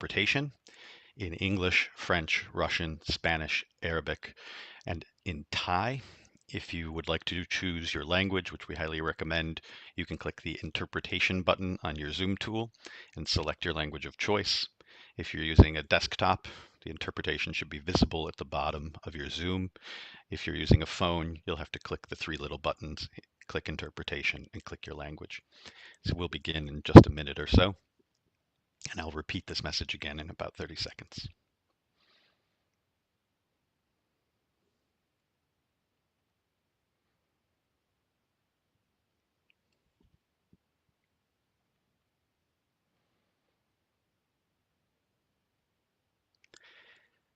interpretation in English, French, Russian, Spanish, Arabic, and in Thai. If you would like to choose your language, which we highly recommend, you can click the interpretation button on your Zoom tool and select your language of choice. If you're using a desktop, the interpretation should be visible at the bottom of your Zoom. If you're using a phone, you'll have to click the three little buttons, click interpretation, and click your language. So we'll begin in just a minute or so, and I'll repeat this message again in about 30 seconds.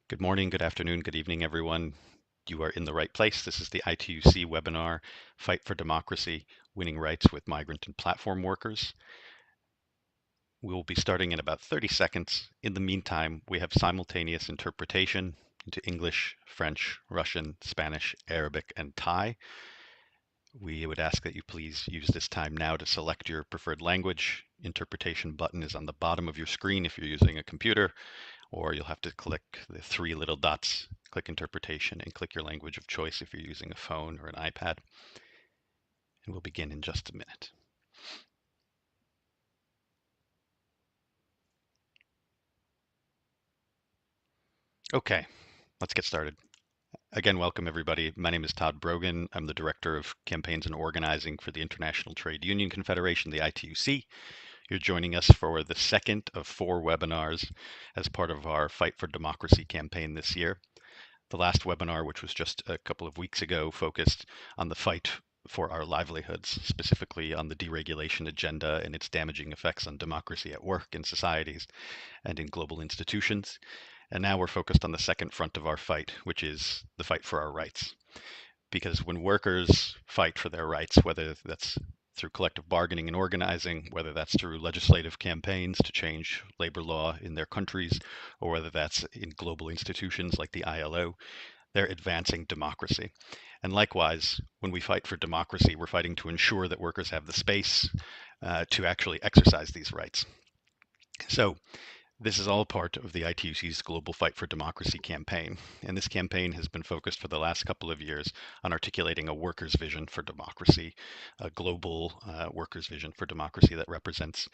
Good morning, good afternoon, good evening, everyone. You are in the right place. This is the ITUC webinar, Fight for Democracy, Winning Rights with Migrant and Platform Workers. We will be starting in about 30 seconds. In the meantime, we have simultaneous interpretation into English, French, Russian, Spanish, Arabic, and Thai. We would ask that you please use this time now to select your preferred language. Interpretation button is on the bottom of your screen if you're using a computer, or you'll have to click the three little dots, click interpretation, and click your language of choice if you're using a phone or an iPad. And we'll begin in just a minute. Okay, let's get started. Again, welcome everybody. My name is Todd Brogan. I'm the Director of Campaigns and Organizing for the International Trade Union Confederation, the ITUC. You're joining us for the second of 4 webinars as part of our Fight for Democracy campaign this year. The last webinar, which was just a couple of weeks ago, focused on the fight for our livelihoods, specifically on the deregulation agenda and its damaging effects on democracy at work in societies and in global institutions. And now we're focused on the second front of our fight, which is the fight for our rights. Because when workers fight for their rights, whether that's through collective bargaining and organizing, whether that's through legislative campaigns to change labor law in their countries, or whether that's in global institutions like the ILO, they're advancing democracy. And likewise, when we fight for democracy, we're fighting to ensure that workers have the space to actually exercise these rights. So this is all part of the ITUC's Global Fight for Democracy campaign, and this campaign has been focused for the last couple of years on articulating a workers' vision for democracy, a global workers' vision for democracy that represents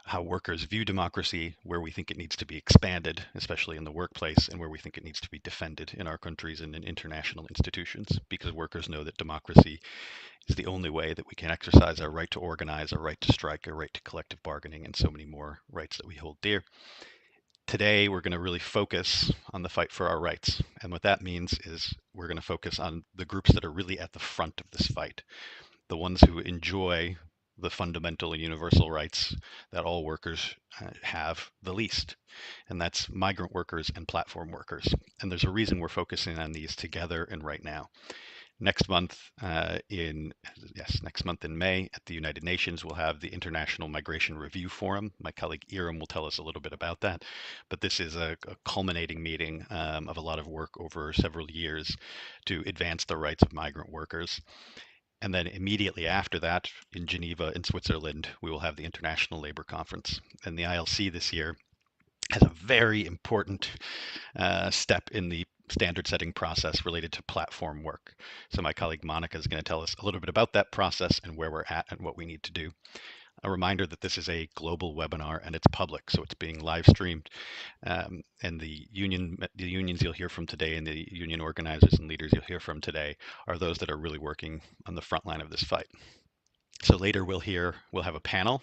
how workers view democracy, where we think it needs to be expanded, especially in the workplace, and where we think it needs to be defended in our countries and in international institutions, because workers know that democracy is the only way that we can exercise our right to organize, our right to strike, our right to collective bargaining, and so many more rights that we hold dear. Today, we're going to really focus on the fight for our rights. And what that means is we're going to focus on the groups that are really at the front of this fight, the ones who enjoy the fundamental and universal rights that all workers have the least. And that's migrant workers and platform workers. And there's a reason we're focusing on these together and right now. Next month next month in May at the United Nations, we'll have the International Migration Review Forum. My colleague Iram will tell us a little bit about that. But this is a culminating meeting of a lot of work over several years to advance the rights of migrant workers. And then immediately after that, in Geneva, in Switzerland, we will have the International Labor Conference. And the ILC this year has a very important step in the standard setting process related to platform work. So my colleague Monica is going to tell us a little bit about that process and where we're at and what we need to do. A reminder that this is a global webinar and it's public, so it's being live streamed. And the unions you'll hear from today and the union organizers and leaders you'll hear from today are those that are really working on the front line of this fight. So later we'll have a panel.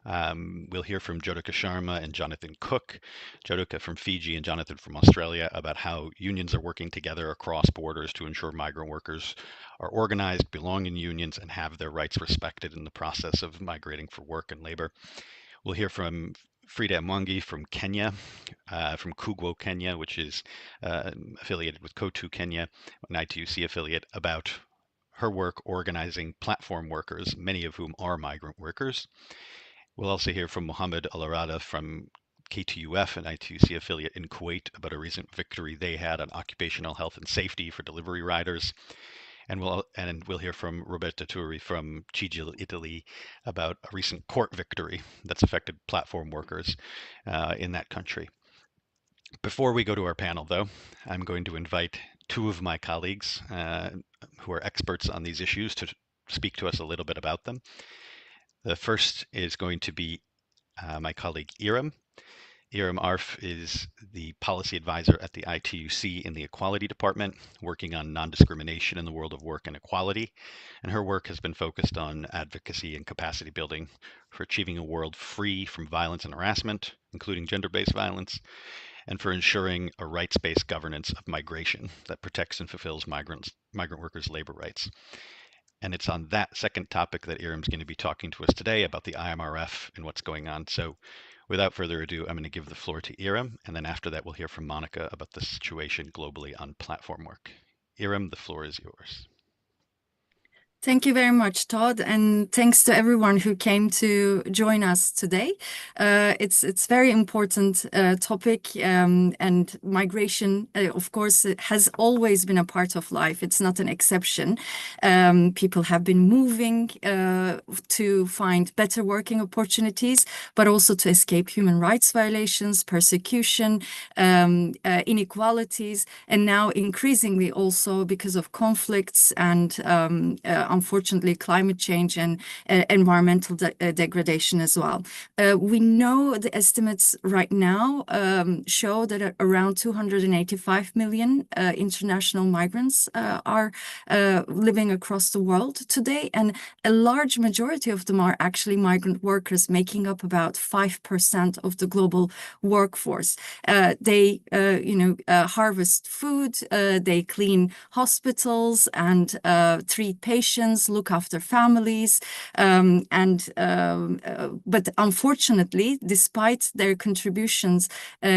We'll hear from Jyotika Sharma and Jonathan Cook, Jyotika from Fiji and Jonathan from Australia, about how unions are working together across borders to ensure migrant workers are organized, belong in unions, and have their rights respected in the process of migrating for work and labor. We'll hear from Frida Mwangi from Kenya, from Kugwo, Kenya, which is affiliated with Kotu Kenya, an ITUC affiliate, about her work organizing platform workers, many of whom are migrant workers. We'll also hear from Mohammed Al-Arada from KTUF, an ITUC affiliate in Kuwait, about a recent victory they had on occupational health and safety for delivery riders. and we'll hear from Roberta Turi from Cigil, Italy, about a recent court victory that's affected platform workers in that country. Before we go to our panel, though, I'm going to invite two of my colleagues who are experts on these issues to speak to us a little bit about them. The first is going to be my colleague Iram. Iram Arf is the policy advisor at the ITUC in the Equality Department, working on non-discrimination in the world of work and equality. And her work has been focused on advocacy and capacity building for achieving a world free from violence and harassment, including gender-based violence, and for ensuring a rights-based governance of migration that protects and fulfills migrant workers' labor rights. And it's on that second topic that Iram's going to be talking to us today about the IMRF and what's going on. So without further ado, I'm going to give the floor to Iram, and then after that, we'll hear from Monica about the situation globally on platform work. Iram, the floor is yours. Thank you very much, Todd, and thanks to everyone who came to join us today. It's very important topic, and migration, of course, it has always been a part of life. It's not an exception. People have been moving to find better working opportunities, but also to escape human rights violations, persecution, inequalities, and now increasingly also because of conflicts and unfortunately, climate change and environmental degradation as well. We know the estimates right now show that around 285 million international migrants are living across the world today, and a large majority of them are actually migrant workers, making up about 5% of the global workforce. They, harvest food, they clean hospitals and treat patients, look after families, but unfortunately, despite their contributions,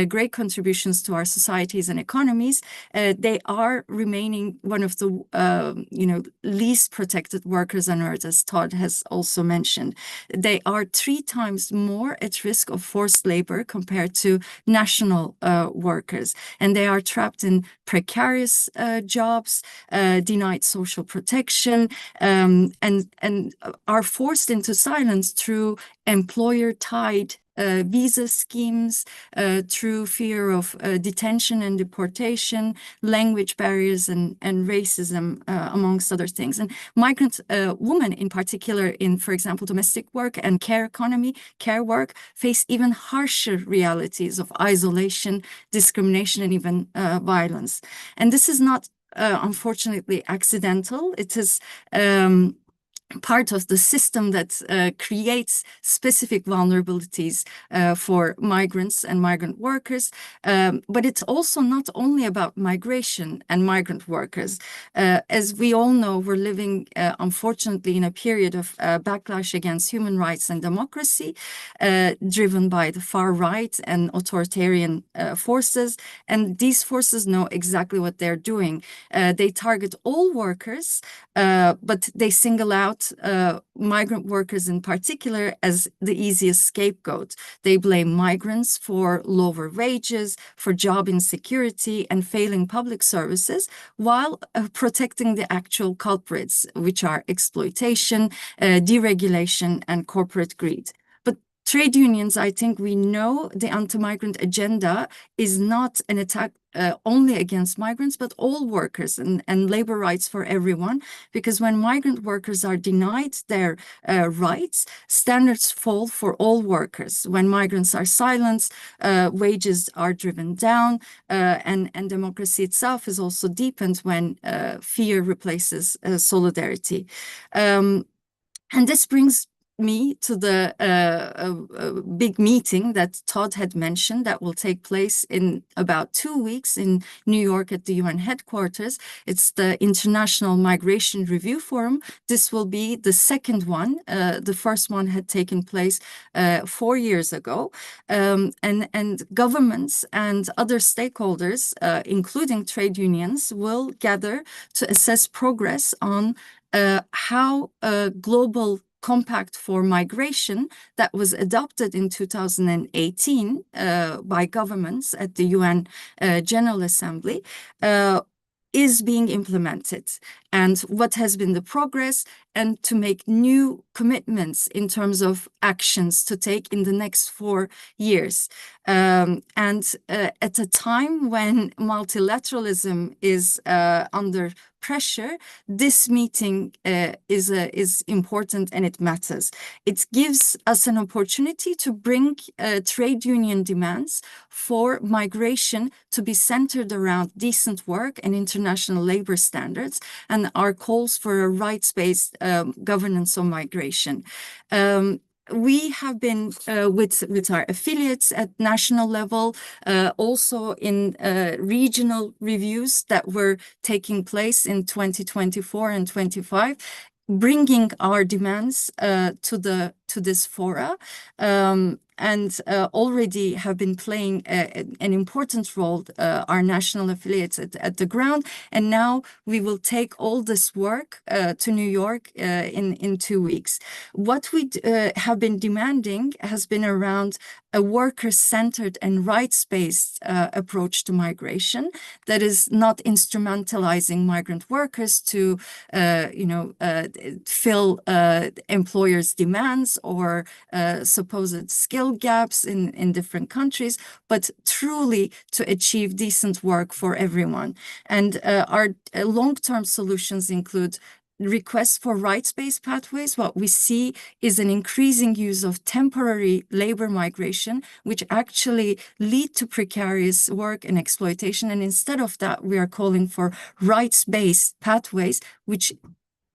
great contributions to our societies and economies, they are remaining one of the least protected workers on earth, as Todd has also mentioned. They are 3 times more at risk of forced labor compared to national workers, and they are trapped in precarious jobs, denied social protection, and are forced into silence through employer-tied visa schemes, through fear of detention and deportation, language barriers, and racism, amongst other things. And migrant women in particular in, for example, domestic work and care work, face even harsher realities of isolation, discrimination, and even violence. And this is not unfortunately accidental. It is part of the system that creates specific vulnerabilities for migrants and migrant workers. But it's also not only about migration and migrant workers. As we all know, we're living, unfortunately, in a period of backlash against human rights and democracy, driven by the far right and authoritarian forces. And these forces know exactly what they're doing. They target all workers, but they single out migrant workers in particular as the easiest scapegoat. They blame migrants for lower wages, for job insecurity, and failing public services, while protecting the actual culprits, which are exploitation, deregulation, and corporate greed. But trade unions, I think we know the anti-migrant agenda is not an attack only against migrants, but all workers and labor rights for everyone, because when migrant workers are denied their rights, standards fall for all workers. When migrants are silenced, wages are driven down, and democracy itself is also deepened when fear replaces solidarity. And this brings me to the big meeting that Todd had mentioned that will take place in about 2 weeks in New York at the UN headquarters. It's the International Migration Review Forum. This will be the second one. The first one had taken place 4 years ago. And governments and other stakeholders, including trade unions, will gather to assess progress on how global compact for migration that was adopted in 2018 by governments at the UN General Assembly is being implemented and what has been the progress, and to make new commitments in terms of actions to take in the next 4 years. At a time when multilateralism is under pressure, this meeting is important and it matters. It gives us an opportunity to bring trade union demands for migration to be centered around decent work and international labor standards, and our calls for a rights-based governance on migration. We have been with our affiliates at national level, also in regional reviews that were taking place in 2024 and 25, bringing our demands to this fora, and already have been playing an important role, our national affiliates at the ground. And now we will take all this work to New York in 2 weeks. What we have been demanding has been around a worker-centered and rights-based approach to migration that is not instrumentalizing migrant workers to, fill employers' demands or supposed skill gaps in different countries, but truly to achieve decent work for everyone. And our long-term solutions include requests for rights-based pathways. What we see is an increasing use of temporary labor migration, which actually lead to precarious work and exploitation. And instead of that, we are calling for rights-based pathways, which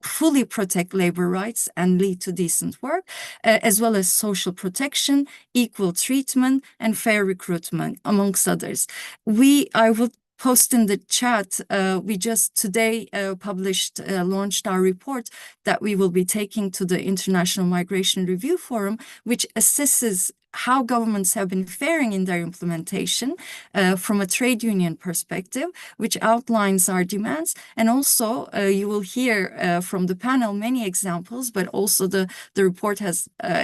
fully protect labor rights and lead to decent work, as well as social protection, equal treatment, and fair recruitment, amongst others. I will post in the chat, we just today launched our report that we will be taking to the International Migration Review Forum, which assesses how governments have been faring in their implementation from a trade union perspective, which outlines our demands. And also, you will hear from the panel many examples, but also the report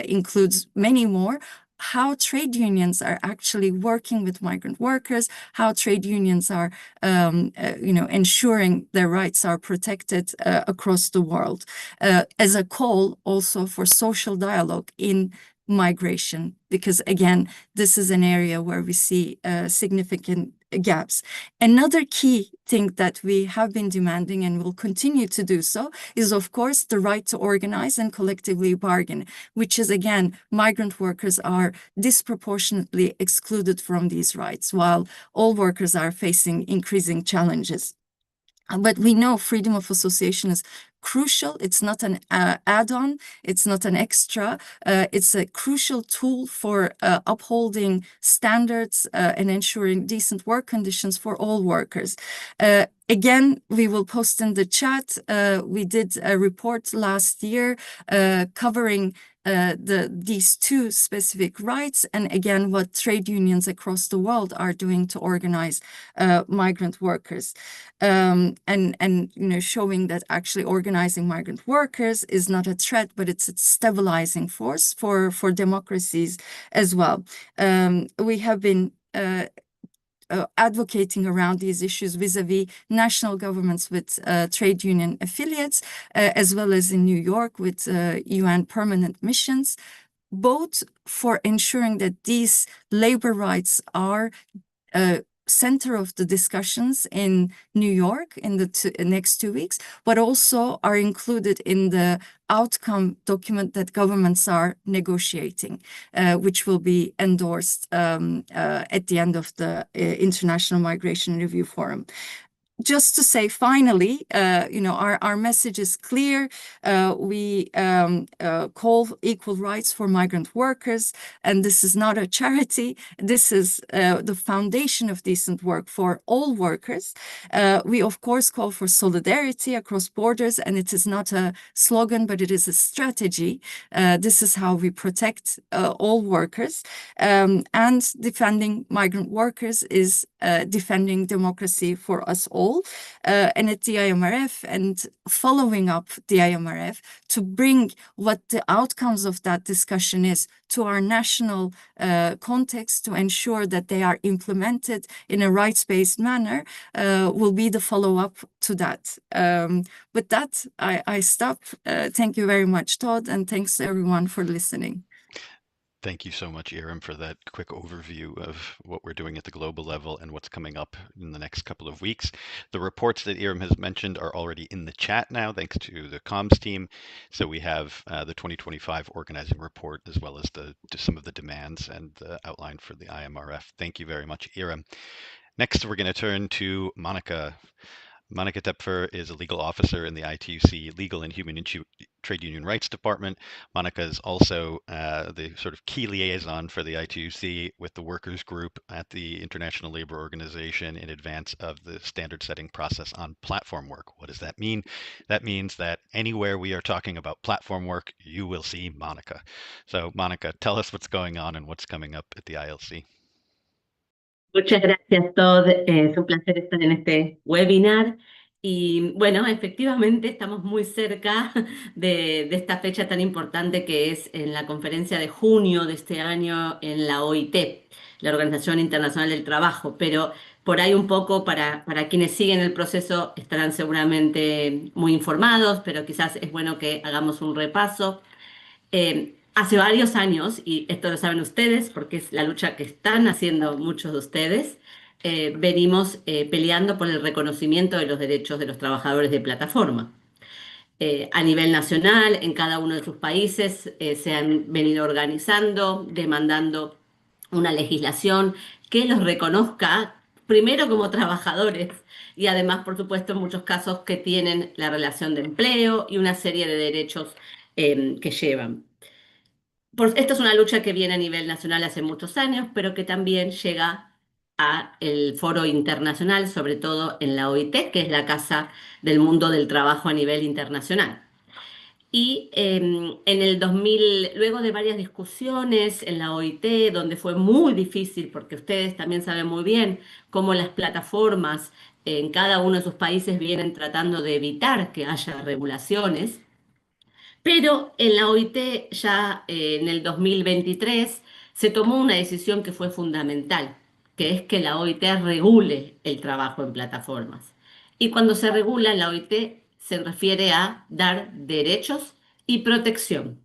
includes many more, how trade unions are actually working with migrant workers, how trade unions are, ensuring their rights are protected across the world, as a call also for social dialogue in migration, because again, this is an area where we see significant gaps. Another key thing that we have been demanding and will continue to do so is, of course, the right to organize and collectively bargain, which is, again, migrant workers are disproportionately excluded from these rights, while all workers are facing increasing challenges. But we know freedom of association is crucial. It's not an add-on. It's not an extra. It's a crucial tool for upholding standards and ensuring decent work conditions for all workers. Again, we will post in the chat. We did a report last year covering these two specific rights, and again, what trade unions across the world are doing to organize migrant workers, and showing that actually organizing migrant workers is not a threat, but it's a stabilizing force for democracies as well. We have been advocating around these issues vis-a-vis national governments with trade union affiliates, as well as in New York with UN permanent missions, both for ensuring that these labor rights are center of the discussions in New York in the next 2 weeks, but also are included in the outcome document that governments are negotiating, which will be endorsed at the end of the International Migration Review Forum. Just to say, finally, our message is clear. We call equal rights for migrant workers, and this is not a charity. This is the foundation of decent work for all workers. We, of course, call for solidarity across borders, and it is not a slogan, but it is a strategy. This is how we protect all workers. And defending migrant workers is defending democracy for us all. role and at the IMRF and following up the IMRF to bring what the outcomes of that discussion is to our national context to ensure that they are implemented in a rights-based manner will be the follow-up to that. With that, I stop. Thank you very much, Todd, and thanks to everyone for listening. Thank you so much, Iram, for that quick overview of what we're doing at the global level and what's coming up in the next couple of weeks. The reports that Iram has mentioned are already in the chat now, thanks to the comms team. So we have the 2025 organizing report, as well as some of the demands and the outline for the IMRF. Thank you very much, Iram. Next, we're going to turn to Monica. Monica Tepfer is a legal officer in the ITUC Legal and Human Trade Union Rights Department. Monica is also the sort of key liaison for the ITUC with the workers group at the International Labor Organization in advance of the standard setting process on platform work. What does that mean? That means that anywhere we are talking about platform work, you will see Monica. So Monica, tell us what's going on and what's coming up at the ILC. Muchas gracias, Todd. Es un placer estar en este webinar. Y bueno, efectivamente estamos muy cerca de esta fecha tan importante que es en la conferencia de junio de este año en la OIT, la Organización Internacional del Trabajo. Pero por ahí un poco, para quienes siguen el proceso, estarán seguramente muy informados, pero quizás es bueno que hagamos un repaso. Hace varios años, y esto lo saben ustedes porque es la lucha que están haciendo muchos de ustedes, venimos peleando por el reconocimiento de los derechos de los trabajadores de plataforma. A nivel nacional, en cada uno de sus países, se han venido organizando, demandando una legislación que los reconozca primero como trabajadores y además, por supuesto, en muchos casos que tienen la relación de empleo y una serie de derechos que llevan. Esta es una lucha que viene a nivel nacional hace muchos años, pero que también llega a el foro internacional, sobre todo en la OIT, que es la Casa del Mundo del Trabajo a nivel internacional. Y en el 2000, luego de varias discusiones en la OIT, donde fue muy difícil, porque ustedes también saben muy bien cómo las plataformas en cada uno de sus países vienen tratando de evitar que haya regulaciones, pero en la OIT ya en el 2023 se tomó una decisión que fue fundamental, que es que la OIT regule el trabajo en plataformas. Y cuando se regula en la OIT se refiere a dar derechos y protección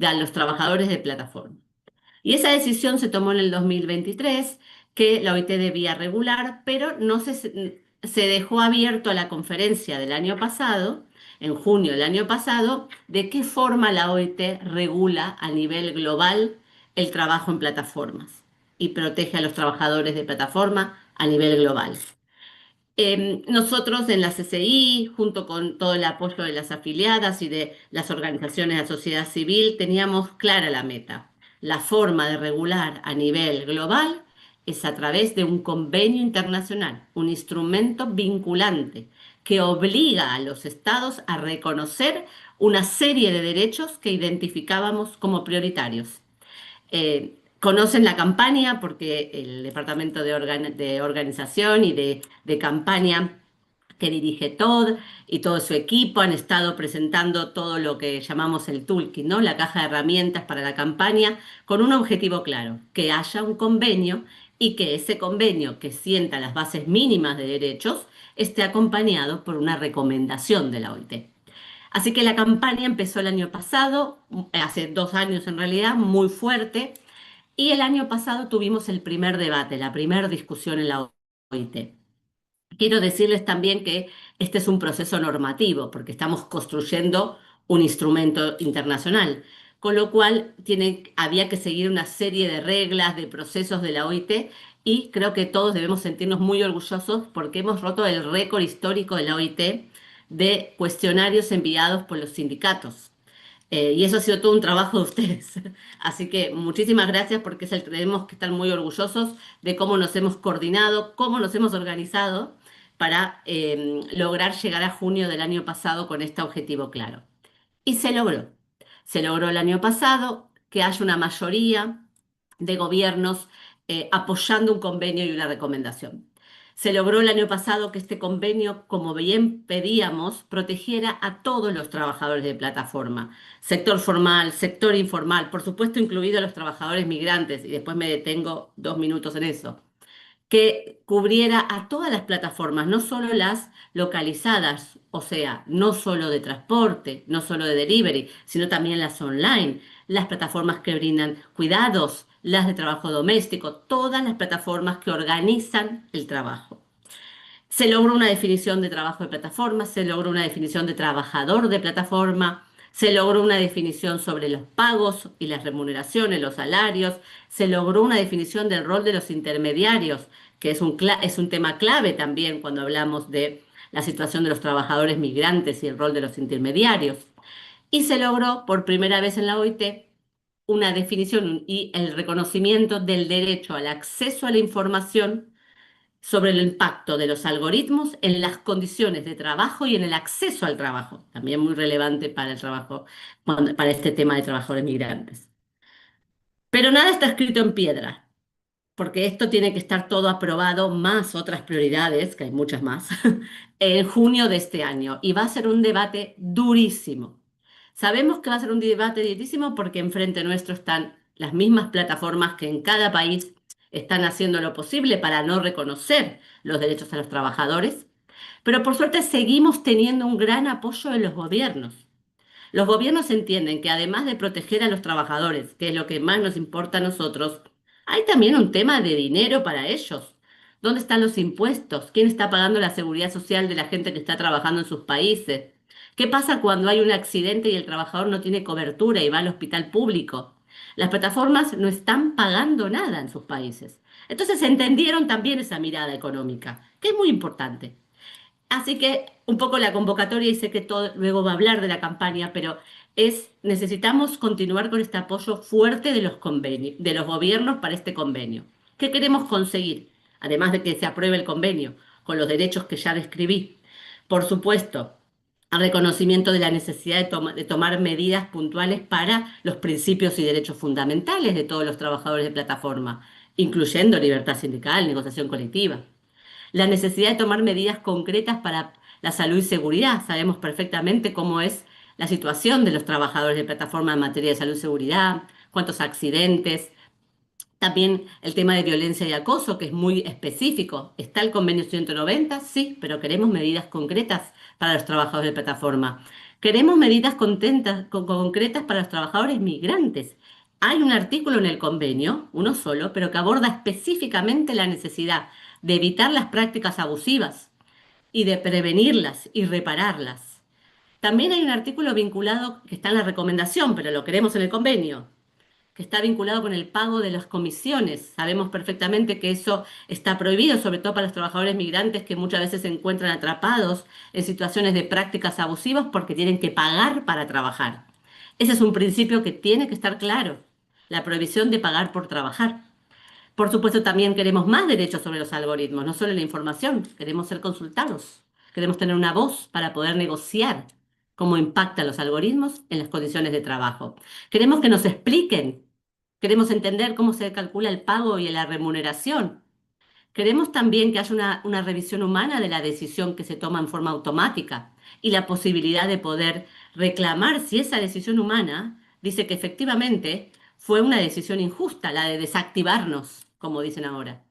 a los trabajadores de plataforma. Y esa decisión se tomó en el 2023, que la OIT debía regular, pero no se dejó abierto a la conferencia del año pasado, en junio del año pasado, de qué forma la OIT regula a nivel global el trabajo en plataformas y protege a los trabajadores de plataforma a nivel global. Nosotros en la CCI, junto con todo el apoyo de las afiliadas y de las organizaciones de la sociedad civil, teníamos clara la meta. La forma de regular a nivel global es a través de un convenio internacional, un instrumento vinculante que obliga a los estados a reconocer una serie de derechos que identificábamos como prioritarios. Conocen la campaña porque el Departamento de Organización y de Campaña que dirige Todd y todo su equipo han estado presentando todo lo que llamamos el toolkit, ¿no? La caja de herramientas para la campaña, con un objetivo claro, que haya un convenio y que ese convenio que sienta las bases mínimas de derechos esté acompañado por una recomendación de la OIT. Así que la campaña empezó el año pasado, hace 2 años en realidad, muy fuerte. Y el año pasado tuvimos el primer debate, la primera discusión en la OIT. Quiero decirles también que este es un proceso normativo, porque estamos construyendo un instrumento internacional, con lo cual había que seguir una serie de reglas, de procesos de la OIT, y creo que todos debemos sentirnos muy orgullosos porque hemos roto el récord histórico de la OIT de cuestionarios enviados por los sindicatos. Y eso ha sido todo un trabajo de ustedes. Así que muchísimas gracias porque tenemos que estar muy orgullosos de cómo nos hemos coordinado, cómo nos hemos organizado para lograr llegar a junio del año pasado con este objetivo claro. Y se logró. Se logró el año pasado que haya una mayoría de gobiernos apoyando un convenio y una recomendación. Se logró el año pasado que este convenio, como bien pedíamos, protegiera a todos los trabajadores de plataforma, sector formal, sector informal, por supuesto incluidos los trabajadores migrantes, y después me detengo 2 minutos en eso, que cubriera a todas las plataformas, no solo las localizadas, o sea, no solo de transporte, no solo de delivery, sino también las online, las plataformas que brindan cuidados, las de trabajo doméstico, todas las plataformas que organizan el trabajo. Se logró una definición de trabajo de plataforma, se logró una definición de trabajador de plataforma, se logró una definición sobre los pagos y las remuneraciones, los salarios, se logró una definición del rol de los intermediarios, que es un tema clave también cuando hablamos de la situación de los trabajadores migrantes y el rol de los intermediarios. Y se logró por primera vez en la OIT una definición y el reconocimiento del derecho al acceso a la información sobre el impacto de los algoritmos en las condiciones de trabajo y en el acceso al trabajo, también muy relevante para el trabajo, para este tema de trabajadores migrantes. Pero nada está escrito en piedra, porque esto tiene que estar todo aprobado, más otras prioridades, que hay muchas más, en junio de este año. Y va a ser un debate durísimo. Sabemos que va a ser un debate durísimo porque enfrente nuestro están las mismas plataformas que en cada país están haciendo lo posible para no reconocer los derechos a los trabajadores, pero por suerte seguimos teniendo un gran apoyo de los gobiernos. Los gobiernos entienden que además de proteger a los trabajadores, que es lo que más nos importa a nosotros, hay también un tema de dinero para ellos. ¿Dónde están los impuestos? ¿Quién está pagando la seguridad social de la gente que está trabajando en sus países? ¿Qué pasa cuando hay un accidente y el trabajador no tiene cobertura y va al hospital público? Las plataformas no están pagando nada en sus países. Entonces entendieron también esa mirada económica, que es muy importante. Así que un poco la convocatoria, y sé que todo luego va a hablar de la campaña, pero necesitamos continuar con este apoyo fuerte de los convenios, de los gobiernos para este convenio. ¿Qué queremos conseguir? Además de que se apruebe el convenio con los derechos que ya describí. Por supuesto, el reconocimiento de la necesidad de tomar medidas puntuales para los principios y derechos fundamentales de todos los trabajadores de plataforma, incluyendo libertad sindical, negociación colectiva, la necesidad de tomar medidas concretas para la salud y seguridad. Sabemos perfectamente cómo es la situación de los trabajadores de plataforma en materia de salud y seguridad, cuántos accidentes. También el tema de violencia y acoso, que es muy específico. ¿Está el convenio 190? Sí, pero queremos medidas concretas para los trabajadores de plataforma. Queremos medidas concretas para los trabajadores migrantes. Hay un artículo en el convenio, uno solo, pero que aborda específicamente la necesidad de evitar las prácticas abusivas y de prevenirlas y repararlas. También hay un artículo vinculado que está en la recomendación, pero lo queremos en el convenio, que está vinculado con el pago de las comisiones. Sabemos perfectamente que eso está prohibido, sobre todo para los trabajadores migrantes que muchas veces se encuentran atrapados en situaciones de prácticas abusivas porque tienen que pagar para trabajar. Ese es un principio que tiene que estar claro, la prohibición de pagar por trabajar. Por supuesto, también queremos más derechos sobre los algoritmos, no solo la información, queremos ser consultados, queremos tener una voz para poder negociar cómo impactan los algoritmos en las condiciones de trabajo. Queremos que nos expliquen, queremos entender cómo se calcula el pago y la remuneración. Queremos también que haya una revisión humana de la decisión que se toma en forma automática y la posibilidad de poder reclamar si esa decisión humana dice que efectivamente fue una decisión injusta, la de desactivarnos, como dicen ahora.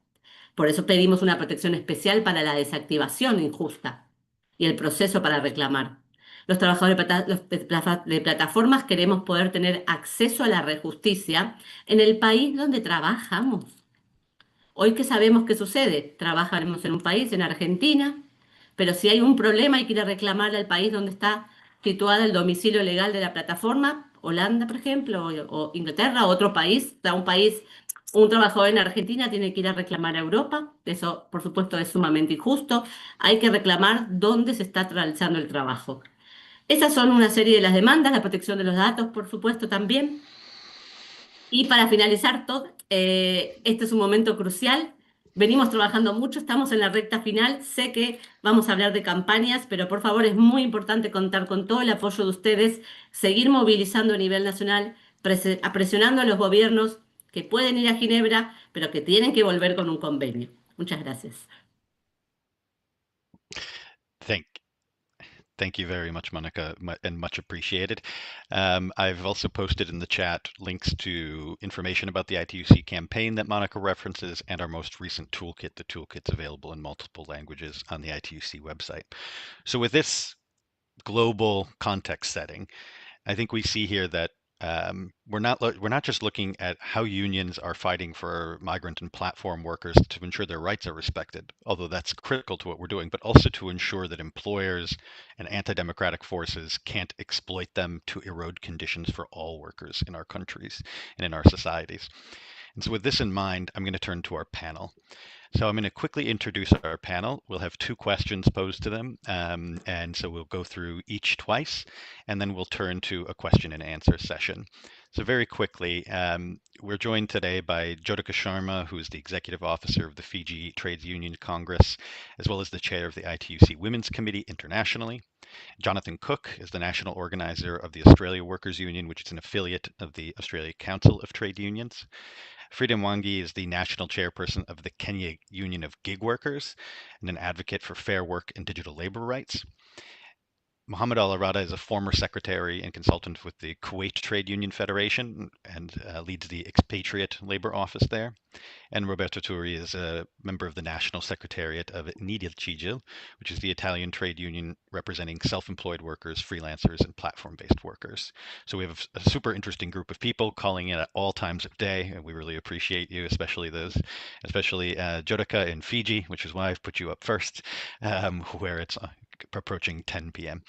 Por eso pedimos una protección especial para la desactivación injusta y el proceso para reclamar. Los trabajadores de plataformas queremos poder tener acceso a la justicia en el país donde trabajamos. Hoy que sabemos qué sucede, trabajamos en un país, en Argentina, pero si hay un problema hay que ir a reclamar al país donde está situada el domicilio legal de la plataforma, Holanda, por ejemplo, o Inglaterra, o otro país, un país, un trabajador en Argentina tiene que ir a reclamar a Europa, eso por supuesto es sumamente injusto, hay que reclamar dónde se está realizando el trabajo. Esas son una serie de las demandas, la protección de los datos, por supuesto, también. Y para finalizar todo, este es un momento crucial. Venimos trabajando mucho, estamos en la recta final. Sé que vamos a hablar de campañas, pero por favor es muy importante contar con todo el apoyo de ustedes, seguir movilizando a nivel nacional, presionando a los gobiernos que pueden ir a Ginebra, pero que tienen que volver con un convenio. Muchas gracias. Thank Thank you very much, Monica, and much appreciated. I've also posted in the chat links to information about the ITUC campaign that Monica references and our most recent toolkit. The toolkit's available in multiple languages on the ITUC website. So with this global context setting, I think we see here that we're not just looking at how unions are fighting for migrant and platform workers to ensure their rights are respected, although that's critical to what we're doing, but also to ensure that employers and anti-democratic forces can't exploit them to erode conditions for all workers in our countries and in our societies. And so with this in mind, I'm going to turn to our panel. So I'm going to quickly introduce our panel. We'll have two questions posed to them, and so we'll go through each twice, and then we'll turn to a question and answer session. So very quickly, we're joined today by Jyotika Sharma, who is the Executive Officer of the Fiji Trades Union Congress, as well as the Chair of the ITUC Women's Committee internationally. Jonathan Cook is the National Organizer of the Australia Workers Union, which is an affiliate of the Australia Council of Trade Unions. Frida Mwangi is the national chairperson of the Kenya Union of Gig Workers and an advocate for fair work and digital labor rights. Mohammed Al Arada is a former secretary and consultant with the Kuwait Trade Union Federation and leads the expatriate labor office there. And Roberto Turi is a member of the National Secretariat of Nidilcigil, which is the Italian trade union representing self-employed workers, freelancers, and platform-based workers. So we have a super interesting group of people calling in at all times of day, and we really appreciate you, especially Jyotika in Fiji, which is why I've put you up first, where it's approaching 10 p.m.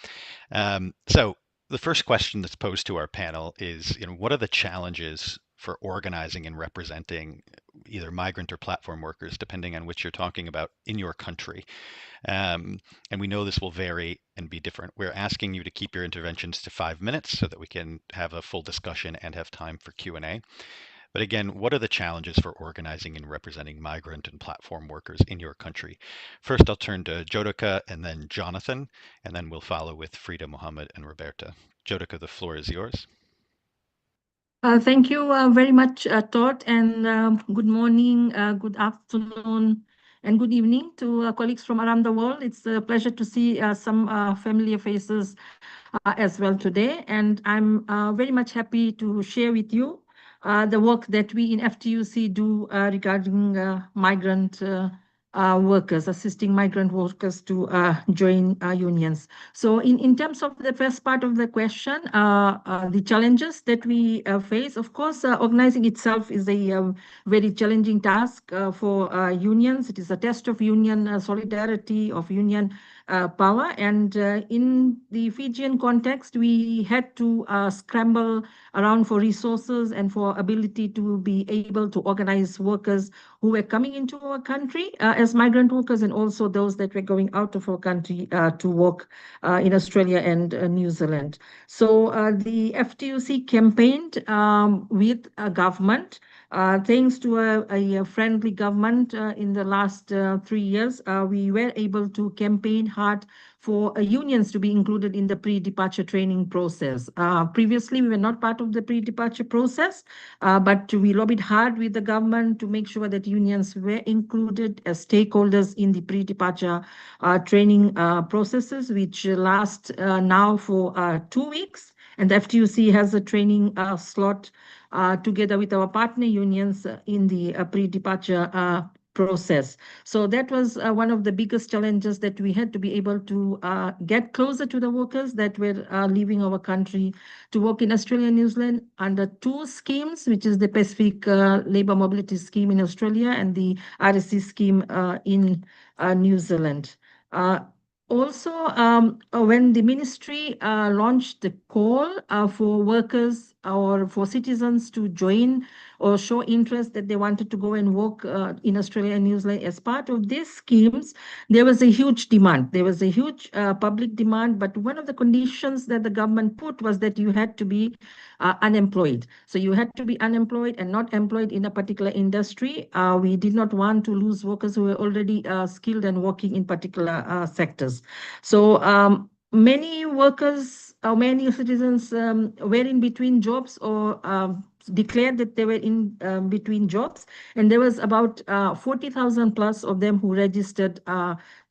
So the first question that's posed to our panel is, what are the challenges for organizing and representing either migrant or platform workers, depending on which you're talking about in your country? And we know this will vary and be different. We're asking you to keep your interventions to 5 minutes so that we can have a full discussion and have time for Q&A. But again, what are the challenges for organizing and representing migrant and platform workers in your country? First, I'll turn to Jyotika and then Jonathan, and then we'll follow with Frida, Mohammed, and Roberta. Jyotika, the floor is yours. Thank you very much, Todd, and good morning, good afternoon, and good evening to colleagues from around the world. It's a pleasure to see some familiar faces as well today, and I'm very much happy to share with you the work that we in FTUC do regarding migrant workers, assisting migrant workers to join unions. So in terms of the first part of the question, the challenges that we face, of course, organizing itself is a very challenging task for unions. It is a test of union solidarity, of union power. And in the Fijian context, we had to scramble around for resources and for ability to be able to organize workers who were coming into our country as migrant workers, and also those that were going out of our country to work in Australia and New Zealand. So the FTUC campaigned with a government. Thanks to a friendly government in the last 3 years, we were able to campaign hard for unions to be included in the pre-departure training process. Previously, we were not part of the pre-departure process, but we lobbied hard with the government to make sure that unions were included as stakeholders in the pre-departure training processes, which last now for 2 weeks. And the FTUC has a training slot together with our partner unions in the pre-departure process. So that was one of the biggest challenges, that we had to be able to get closer to the workers that were leaving our country to work in Australia and New Zealand under 2 schemes, which is the Pacific Labour Mobility Scheme in Australia and the RSC scheme in New Zealand. Also, when the ministry launched the call for workers or for citizens to join or show interest that they wanted to go and work in Australia and New Zealand as part of these schemes, there was a huge demand. There was a huge public demand, but one of the conditions that the government put was that you had to be unemployed. So you had to be unemployed and not employed in a particular industry. We did not want to lose workers who were already skilled and working in particular sectors. So many workers or many citizens were in between jobs, or declared that they were in between jobs, and there was about 40,000 plus of them who registered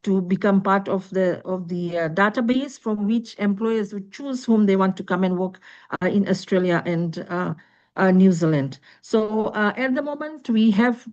to become part of the database from which employers would choose whom they want to come and work in Australia and New Zealand. So at the moment, we have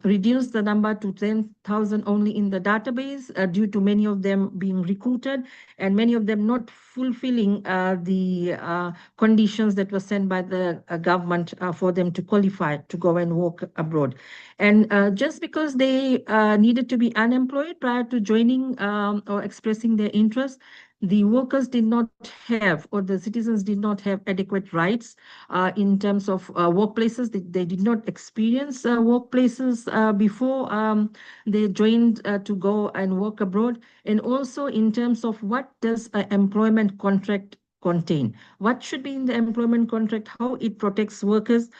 reduced the number to 10,000 only in the database due to many of them being recruited and many of them not fulfilling the conditions that were sent by the government for them to qualify to go and work abroad. And just because they needed to be unemployed prior to joining or expressing their interest, the workers did not have, or the citizens did not have adequate rights in terms of workplaces. They did not experience workplaces before they joined to go and work abroad. And also in terms of what does an employment contract contain? What should be in the employment contract, how it protects workers,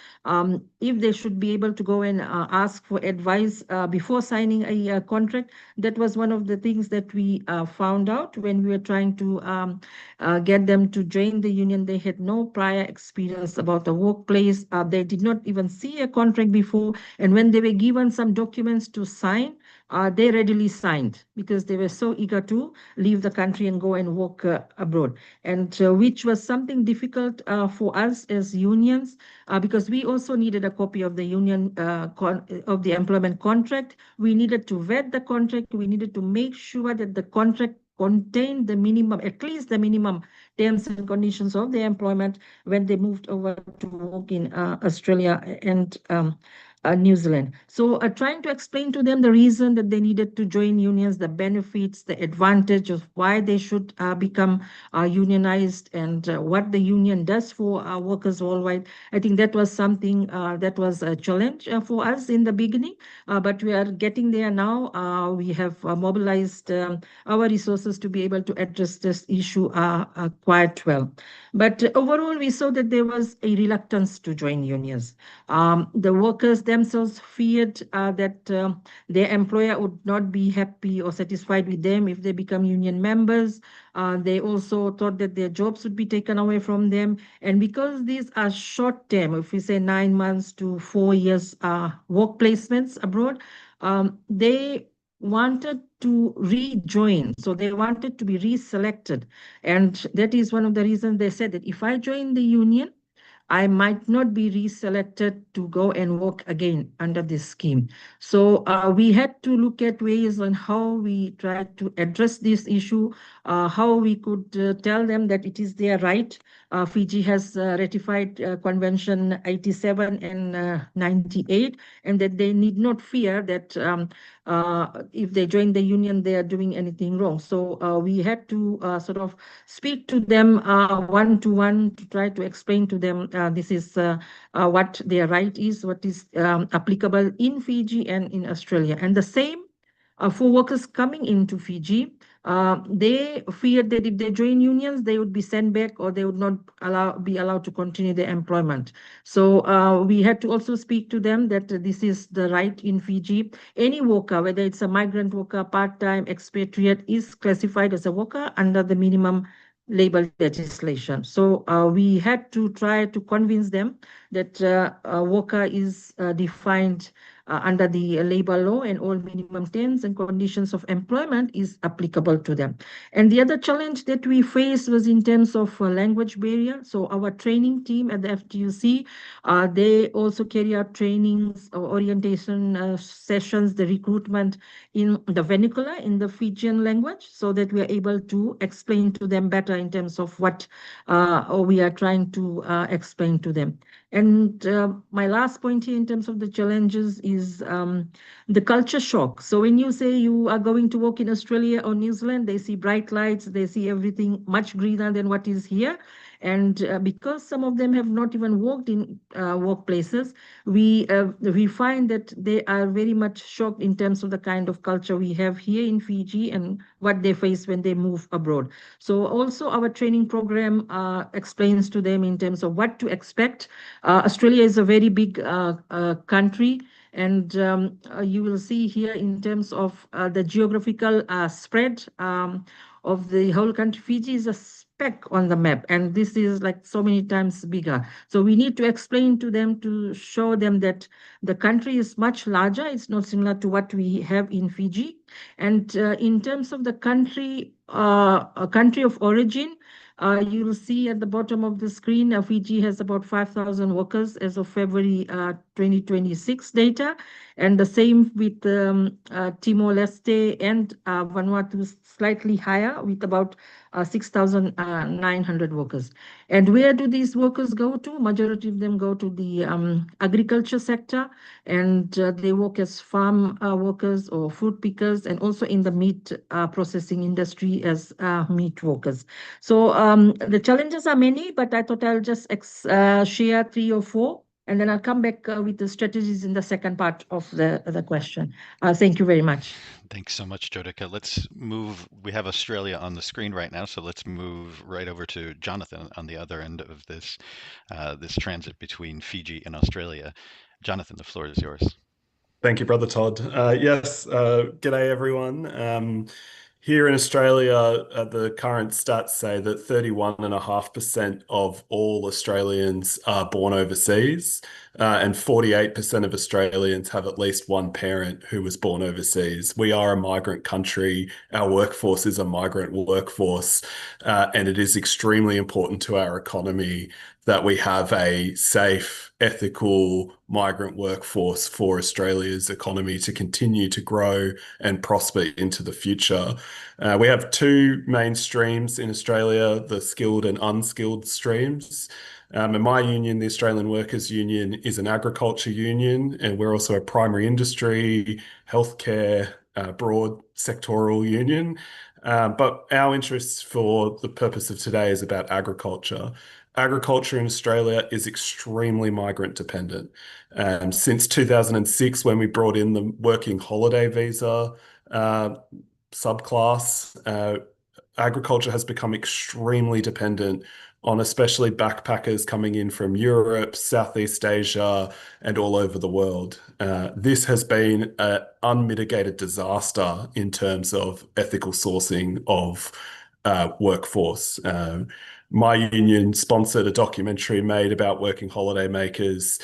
if they should be able to go and ask for advice before signing a contract. That was one of the things that we found out when we were trying to get them to join the union. They had no prior experience about the workplace. They did not even see a contract before. And when they were given some documents to sign, they readily signed because they were so eager to leave the country and go and work abroad. And which was something difficult for us as unions because we also needed a copy of the union of the employment contract. We needed to vet the contract. We needed to make sure that the contract contained the minimum, at least the minimum terms and conditions of the employment when they moved over to work in Australia and New Zealand. So trying to explain to them the reason that they needed to join unions, the benefits, the advantage of why they should become unionized and what the union does for workers worldwide. I think that was something that was a challenge for us in the beginning, but we are getting there now. We have mobilized our resources to be able to address this issue quite well. But overall, we saw that there was a reluctance to join unions. The workers themselves feared that their employer would not be happy or satisfied with them if they become union members. They also thought that their jobs would be taken away from them. And because these are short term, if we say 9 months to 4 years work placements abroad, they wanted to rejoin. So they wanted to be reselected. And that is one of the reasons they said that if I join the union, I might not be reselected to go and work again under this scheme. So we had to look at ways on how we try to address this issue, how we could tell them that it is their right. Fiji has ratified Convention 87 and 98, and that they need not fear that if they join the union, they are doing anything wrong. So we had to sort of speak to them one-to-one to try to explain to them this is what their right is, what is applicable in Fiji and in Australia. And the same for workers coming into Fiji. They feared that if they join unions, they would be sent back or they would not be allowed to continue their employment. So we had to also speak to them that this is the right in Fiji. Any worker, whether it's a migrant worker, part-time, expatriate, is classified as a worker under the minimum labor legislation. So we had to try to convince them that a worker is defined under the labor law and all minimum terms and conditions of employment is applicable to them. And the other challenge that we faced was in terms of language barrier. So our training team at the FTUC, they also carry out trainings or orientation sessions, the recruitment in the vernacular, in the Fijian language, so that we are able to explain to them better in terms of what we are trying to explain to them. And my last point here in terms of the challenges is the culture shock. So when you say you are going to work in Australia or New Zealand, they see bright lights, they see everything much greener than what is here. And because some of them have not even worked in workplaces, we find that they are very much shocked in terms of the kind of culture we have here in Fiji and what they face when they move abroad. So also our training program explains to them in terms of what to expect. Australia is a very big country. And you will see here in terms of the geographical spread of the whole country, Fiji is a speck on the map, and this is like so many times bigger. So we need to explain to them, to show them that the country is much larger. It's not similar to what we have in Fiji. And in terms of the country of origin, you will see at the bottom of the screen, Fiji has about 5,000 workers as of February 2026 data, and the same with Timor-Leste and Vanuatu, slightly higher with about 6,900 workers. And where do these workers go to? Majority of them go to the agriculture sector, and they work as farm workers or fruit pickers, and also in the meat processing industry as meat workers. So the challenges are many, but I thought I'll just share 3 or 4, and then I'll come back with the strategies in the second part of the question. Thank you very much. Thanks so much, Jyotika. Let's move. We have Australia on the screen right now, so let's move right over to Jonathan on the other end of this this transit between Fiji and Australia. Jonathan, the floor is yours. Thank you, Brother Todd. Yes, g'day everyone. Here in Australia, the current stats say that 31.5% of all Australians are born overseas, and 48% of Australians have at least one parent who was born overseas. We are a migrant country. Our workforce is a migrant workforce, and it is extremely important to our economy that we have a safe, ethical migrant workforce for Australia's economy to continue to grow and prosper into the future. We have 2 main streams in Australia, the skilled and unskilled streams. And my union, the Australian Workers Union, is an agriculture union, and we're also a primary industry, healthcare, broad sectoral union. But our interests for the purpose of today is about agriculture. Agriculture in Australia is extremely migrant dependent. Since 2006, when we brought in the working holiday visa subclass, agriculture has become extremely dependent on especially backpackers coming in from Europe, Southeast Asia, and all over the world. This has been an unmitigated disaster in terms of ethical sourcing of workforce. My union sponsored a documentary made about working holiday makers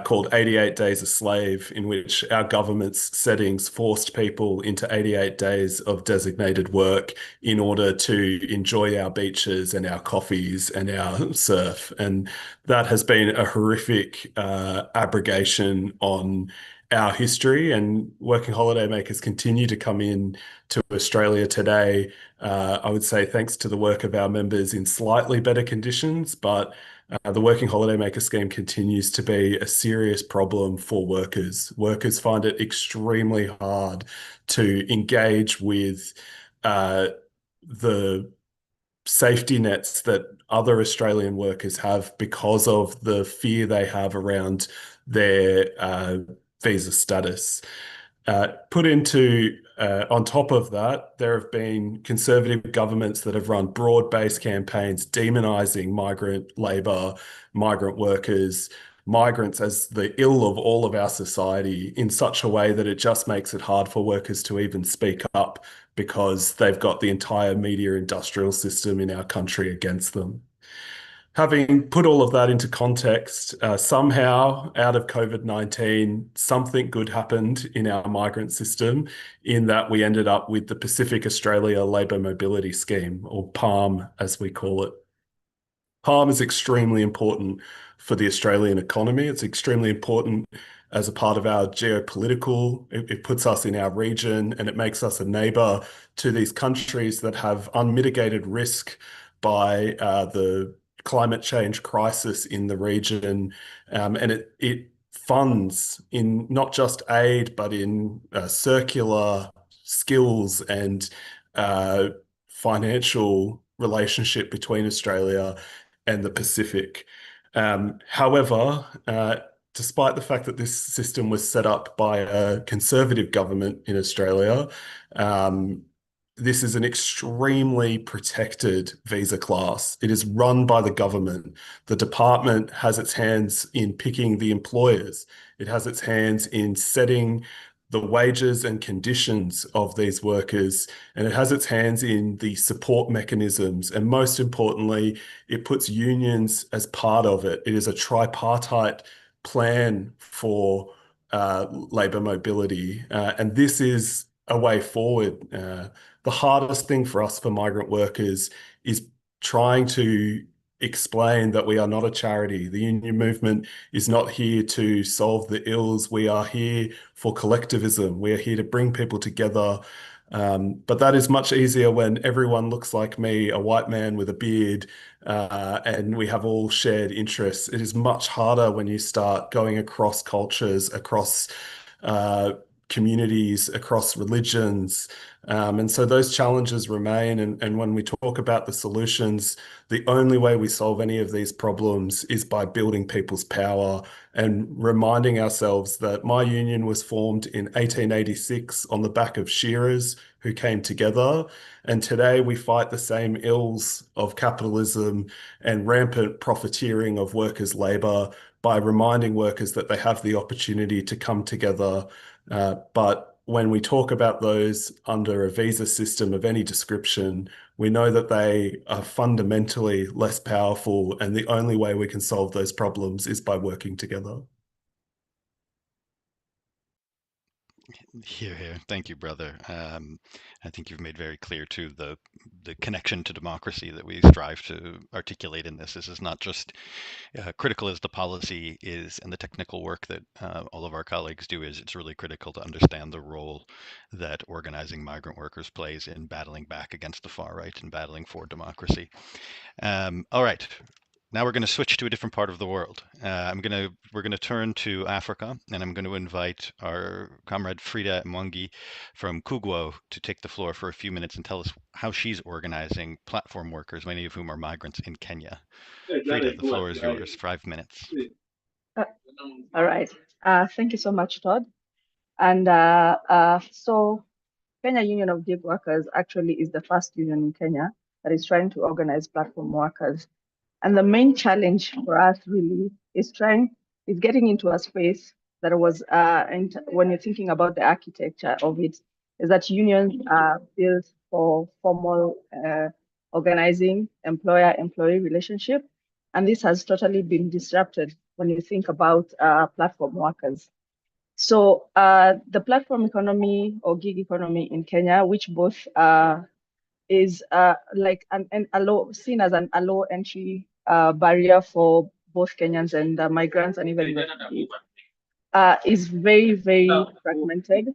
called 88 Days a Slave, in which our government's settings forced people into 88 days of designated work in order to enjoy our beaches and our coffees and our surf. And that has been a horrific abrogation on our history, and working holiday makers continue to come in to Australia today, I would say thanks to the work of our members in slightly better conditions, but the working holiday maker scheme continues to be a serious problem for workers. Workers find it extremely hard to engage with the safety nets that other Australian workers have because of the fear they have around their visa status. On top of that, there have been conservative governments that have run broad-based campaigns demonising migrant labour, migrant workers, migrants as the ill of all of our society in such a way that it just makes it hard for workers to even speak up because they've got the entire media industrial system in our country against them. Having put all of that into context, somehow out of COVID-19, something good happened in our migrant system in that we ended up with the Pacific Australia Labour Mobility Scheme, or PALM as we call it. PALM is extremely important for the Australian economy. It's extremely important as a part of our geopolitical. It puts us in our region, and it makes us a neighbour to these countries that have unmitigated risk by the climate change crisis in the region, and it funds in not just aid but in circular skills and financial relationship between Australia and the Pacific. However, despite the fact that this system was set up by a conservative government in Australia, this is an extremely protected visa class. It is run by the government. The department has its hands in picking the employers. It has its hands in setting the wages and conditions of these workers, and it has its hands in the support mechanisms. And most importantly, it puts unions as part of it. It is a tripartite plan for labour mobility. And this is a way forward. The hardest thing for us, for migrant workers, is trying to explain that we are not a charity. The union movement is not here to solve the ills. We are here for collectivism. We are here to bring people together. But that is much easier when everyone looks like me, a white man with a beard, and we have all shared interests. It is much harder when you start going across cultures, across communities, across religions. And so those challenges remain. And when we talk about the solutions, the only way we solve any of these problems is by building people's power and reminding ourselves that my union was formed in 1886 on the back of shearers who came together. And today we fight the same ills of capitalism and rampant profiteering of workers' labour by reminding workers that they have the opportunity to come together. But when we talk about those under a visa system of any description, we know that they are fundamentally less powerful, and the only way we can solve those problems is by working together. Here, here. Thank you, brother. I think you've made very clear too the connection to democracy that we strive to articulate in this. This is not just critical as the policy is and the technical work that all of our colleagues do is. It's really critical to understand the role that organizing migrant workers plays in battling back against the far right and battling for democracy. All right. Now we're going to switch to a different part of the world. We're going to turn to Africa, and I'm going to invite our comrade Frida Mwangi from Kugwo to take the floor for a few minutes and tell us how she's organizing platform workers, many of whom are migrants in Kenya. Frida, the floor is yours. 5 minutes. All right. Thank you so much, Todd. And so Kenya Union of Gig Workers actually is the first union in Kenya that is trying to organize platform workers. And the main challenge for us really is getting into a space that was, and when you're thinking about the architecture of it, is that unions are built for formal organizing, employer-employee relationship. And this has totally been disrupted when you think about platform workers. So the platform economy or gig economy in Kenya, which both is like seen as an low entry barrier for both Kenyans and migrants and even refugees, is very, very fragmented.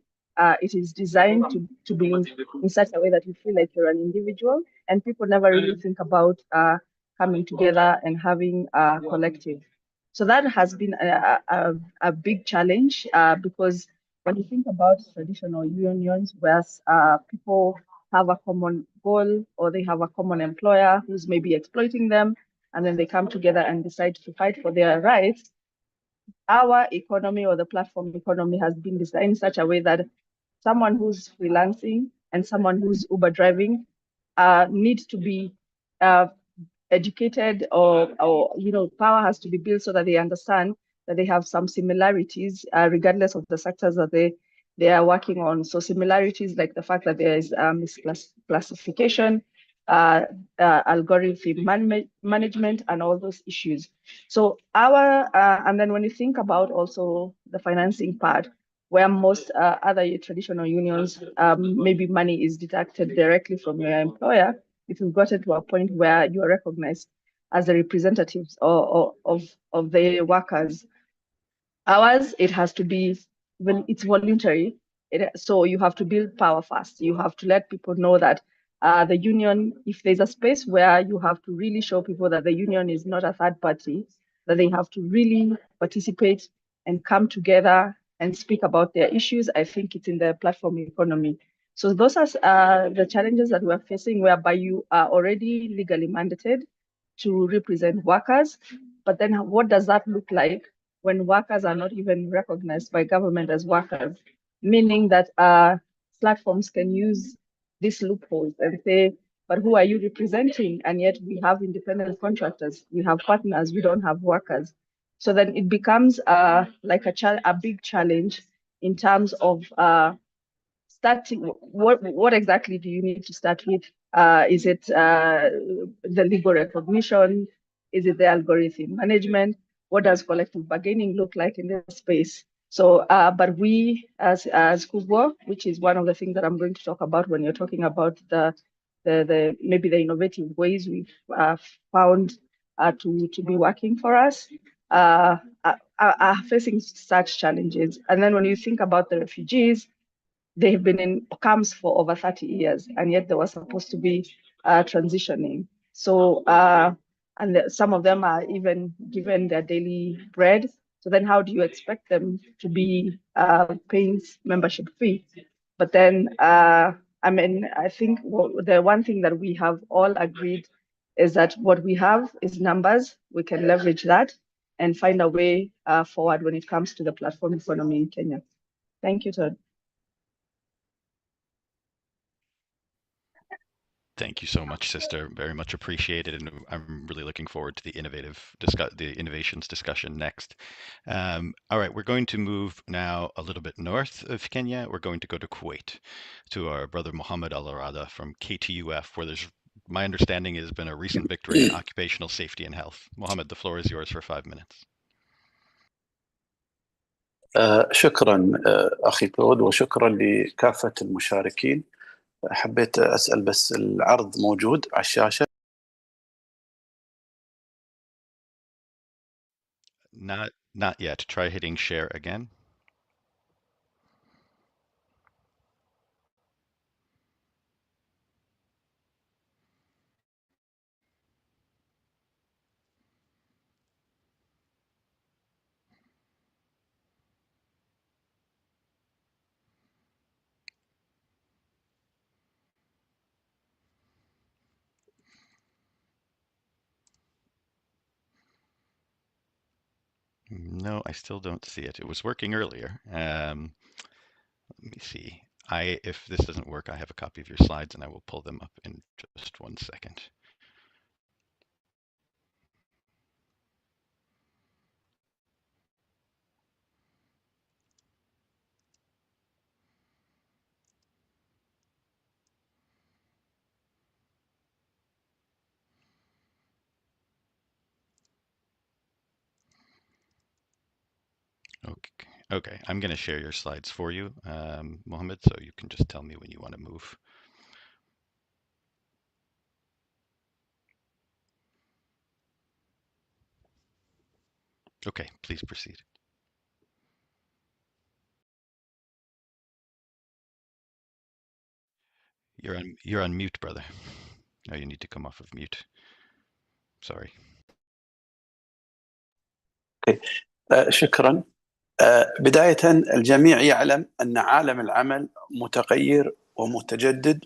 It is designed to be in such a way that you feel like you're an individual, and people never really think about coming together and having a collective. So that has been a big challenge because when you think about traditional unions, where people have a common goal or they have a common employer who's maybe exploiting them, and then they come together and decide to fight for their rights, our economy or the platform economy has been designed in such a way that someone who's freelancing and someone who's Uber driving needs to be educated or power has to be built so that they understand that they have some similarities regardless of the sectors that they are working on. So similarities like the fact that there is misclassification, algorithm management, and all those issues. So and then when you think about also the financing part, where most other traditional unions, maybe money is deducted directly from your employer, if you've gotten to a point where you are recognized as the representatives of the workers. Ours, it has to be, when it's voluntary, so you have to build power first. You have to let people know that the union, if there's a space where you have to really show people that the union is not a third party, that they have to really participate and come together and speak about their issues, I think it's in the platform economy. So those are the challenges that we're facing, whereby you are already legally mandated to represent workers. But then what does that look like when workers are not even recognized by government as workers? Meaning that platforms can use these loopholes and say, but who are you representing? And yet we have independent contractors, we have partners, we don't have workers. So then it becomes like a big challenge in terms of starting, what exactly do you need to start with? Is it the legal recognition? Is it the algorithm management? What does collective bargaining look like in this space? So, but we as Kubwa, which is one of the things that I'm going to talk about when you're talking about the maybe the innovative ways we've found to be working for us, are facing such challenges. And then when you think about the refugees, they've been in camps for over 30 years, and yet they were supposed to be transitioning. So, and some of them are even given their daily bread. So then how do you expect them to be paying membership fee? But then, I mean, I think the one thing that we have all agreed is that what we have is numbers. We can leverage that and find a way forward when it comes to the platform economy in Kenya. Thank you, Todd. Thank you so much, sister. Very much appreciated, and I'm really looking forward to the innovations discussion next. All right, we're going to move now a little bit north of Kenya. We're going to go to Kuwait, to our brother Mohammed Al Arada from KTUF, where there's, my understanding, has been a recent victory in occupational safety and health. Mohammed, the floor is yours for 5 minutes. شكرا أخي كود، وشكرا لكافة المشاركين. حبيت أسأل بس العرض موجود على الشاشة؟ Not yet. Try hitting share again. No, I still don't see it. It was working earlier. Let me see. If this doesn't work, I have a copy of your slides and I will pull them up in just 1 second. Okay, I'm going to share your slides for you, Mohammed, so you can just tell me when you want to move. Okay, please proceed. You're on mute, brother. Oh, you need to come off of mute. Sorry. شكرا. بداية الجميع يعلم أن عالم العمل متغير ومتجدد،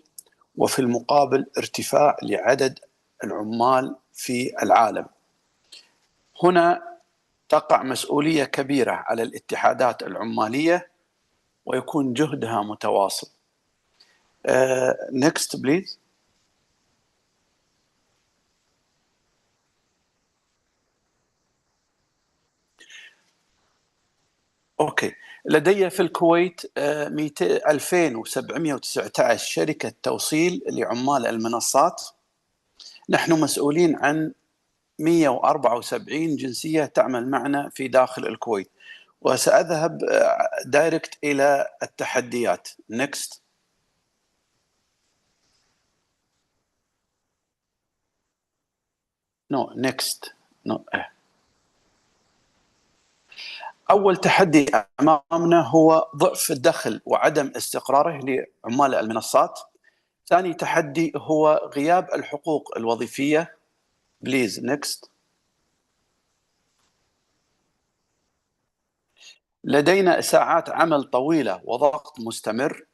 وفي المقابل ارتفاع لعدد العمال في العالم. هنا تقع مسؤولية كبيرة على الاتحادات العمالية ويكون جهدها متواصل. Next please. أوكي، لدي في الكويت 2719 شركة توصيل لعمال المنصات. نحن مسؤولين عن 174 جنسية تعمل معنا في داخل الكويت، وسأذهب دايركت إلى التحديات. Next. No, next. No. أول تحدي أمامنا هو ضعف الدخل وعدم استقراره لعمال المنصات. ثاني تحدي هو غياب الحقوق الوظيفية. Please, next. لدينا ساعات عمل طويلة وضغط مستمر.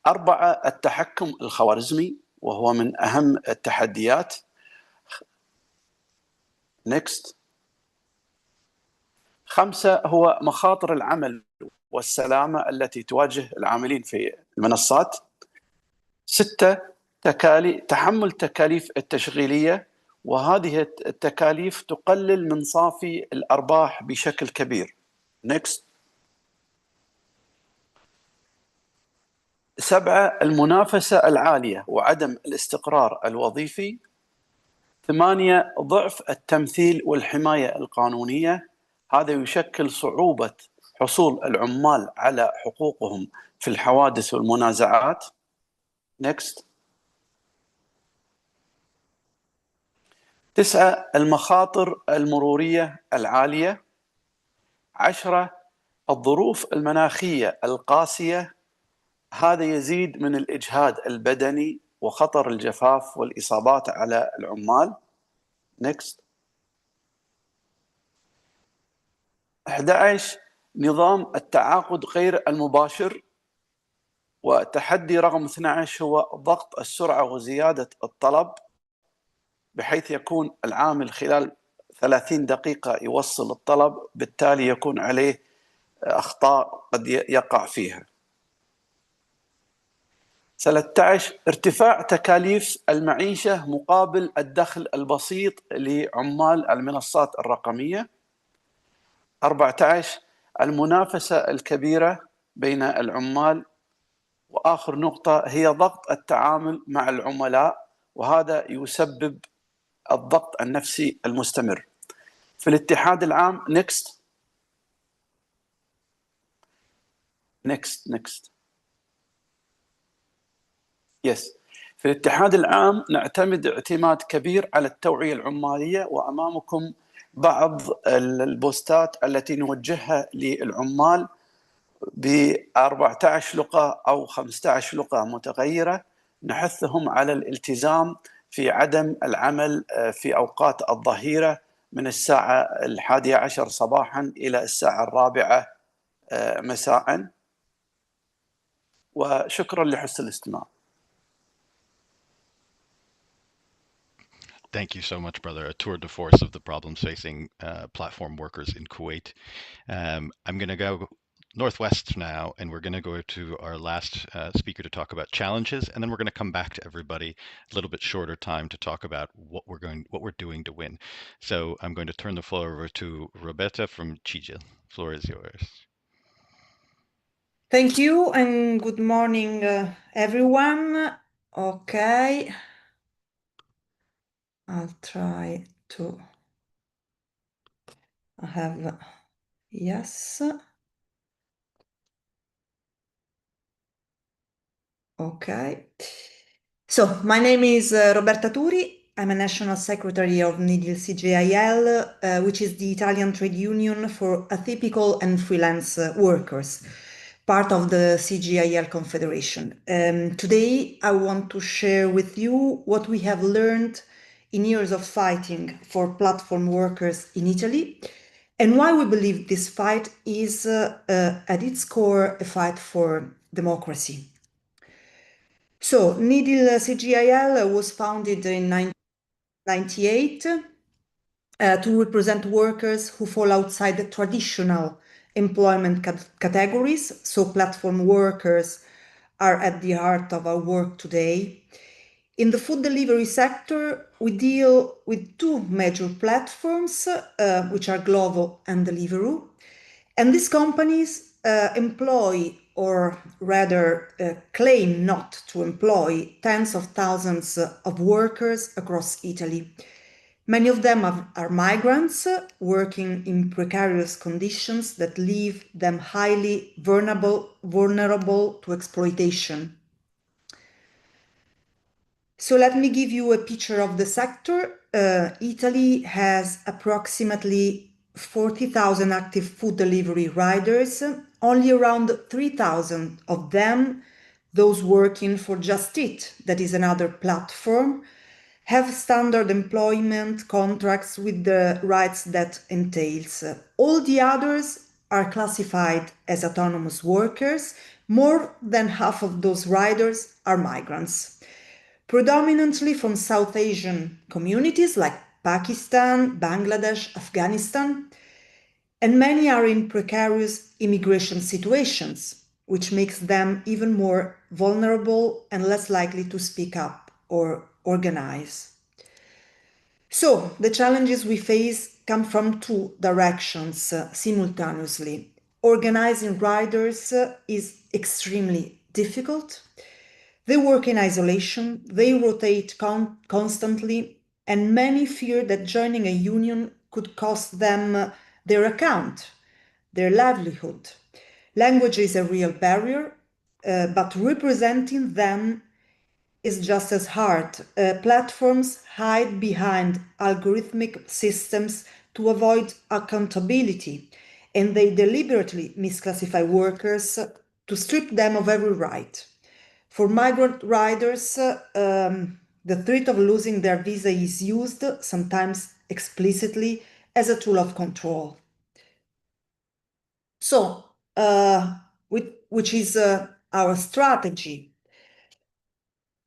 4 التحكم الخوارزمي وهو من أهم التحديات. Next. 5 هو مخاطر العمل والسلامة التي تواجه العاملين في المنصات. 6 تحمل التكاليف التشغيلية، وهذه التكاليف تقلل من صافي الأرباح بشكل كبير. Next. 7 المنافسة العالية وعدم الاستقرار الوظيفي. 8 ضعف التمثيل والحماية القانونية، هذا يشكل صعوبة حصول العمال على حقوقهم في الحوادث والمنازعات. Next. 9 المخاطر المرورية العالية. 10 الظروف المناخية القاسية، هذا يزيد من الإجهاد البدني وخطر الجفاف والإصابات على العمال. Next. 11 نظام التعاقد غير المباشر. وتحدي رقم 12 هو ضغط السرعة وزيادة الطلب، بحيث يكون العامل خلال 30 دقيقة يوصل الطلب، بالتالي يكون عليه أخطاء قد يقع فيها. 13 ارتفاع تكاليف المعيشة مقابل الدخل البسيط لعمال المنصات الرقمية. 14 المنافسة الكبيرة بين العمال. وآخر نقطة هي ضغط التعامل مع العملاء، وهذا يسبب الضغط النفسي المستمر. في الاتحاد العام next. Yes. في الاتحاد العام نعتمد اعتماد كبير على التوعية العمالية، وأمامكم بعض البوستات التي نوجهها للعمال ب 14 لغة أو 15 لغة متغيرة، نحثهم على الالتزام في عدم العمل في أوقات الظهيرة من الساعة 11 صباحا إلى الساعة 4 مساء. وشكرا لحسن الاستماع. Thank you so much, brother. A tour de force of the problems facing platform workers in Kuwait. I'm going to go northwest now, and we're going to go to our last speaker to talk about challenges, and then we're going to come back to everybody a little bit shorter time to talk about what we're doing to win. So I'm going to turn the floor over to Roberta from Chile. The floor is yours. Thank you and good morning, everyone. Okay, I'll try to have, yes. Okay. So my name is Roberta Turi. I'm a National Secretary of NIDIL CGIL, which is the Italian trade union for atypical and freelance workers, part of the CGIL Confederation. Today, I want to share with you what we have learned in years of fighting for platform workers in Italy, and why we believe this fight is at its core a fight for democracy. So, NIDIL CGIL was founded in 1998 to represent workers who fall outside the traditional employment categories. So, platform workers are at the heart of our work today. In the food delivery sector, we deal with two major platforms, which are Glovo and Deliveroo. And these companies employ, or rather claim not to employ, tens of thousands of workers across Italy. Many of them are migrants working in precarious conditions that leave them highly vulnerable to exploitation. So let me give you a picture of the sector. Italy has approximately 40,000 active food delivery riders. Only around 3,000 of them, those working for Just Eat, that is another platform, have standard employment contracts with the rights that entails. All the others are classified as autonomous workers. More than half of those riders are migrants, predominantly from South Asian communities like Pakistan, Bangladesh, Afghanistan, and many are in precarious immigration situations, which makes them even more vulnerable and less likely to speak up or organize. So, the challenges we face come from two directions simultaneously. Organizing riders is extremely difficult. They work in isolation, they rotate constantly, and many fear that joining a union could cost them their account, their livelihood. Language is a real barrier, but representing them is just as hard. Platforms hide behind algorithmic systems to avoid accountability, and they deliberately misclassify workers to strip them of every right. For migrant riders, the threat of losing their visa is used, sometimes explicitly, as a tool of control. So, which is our strategy?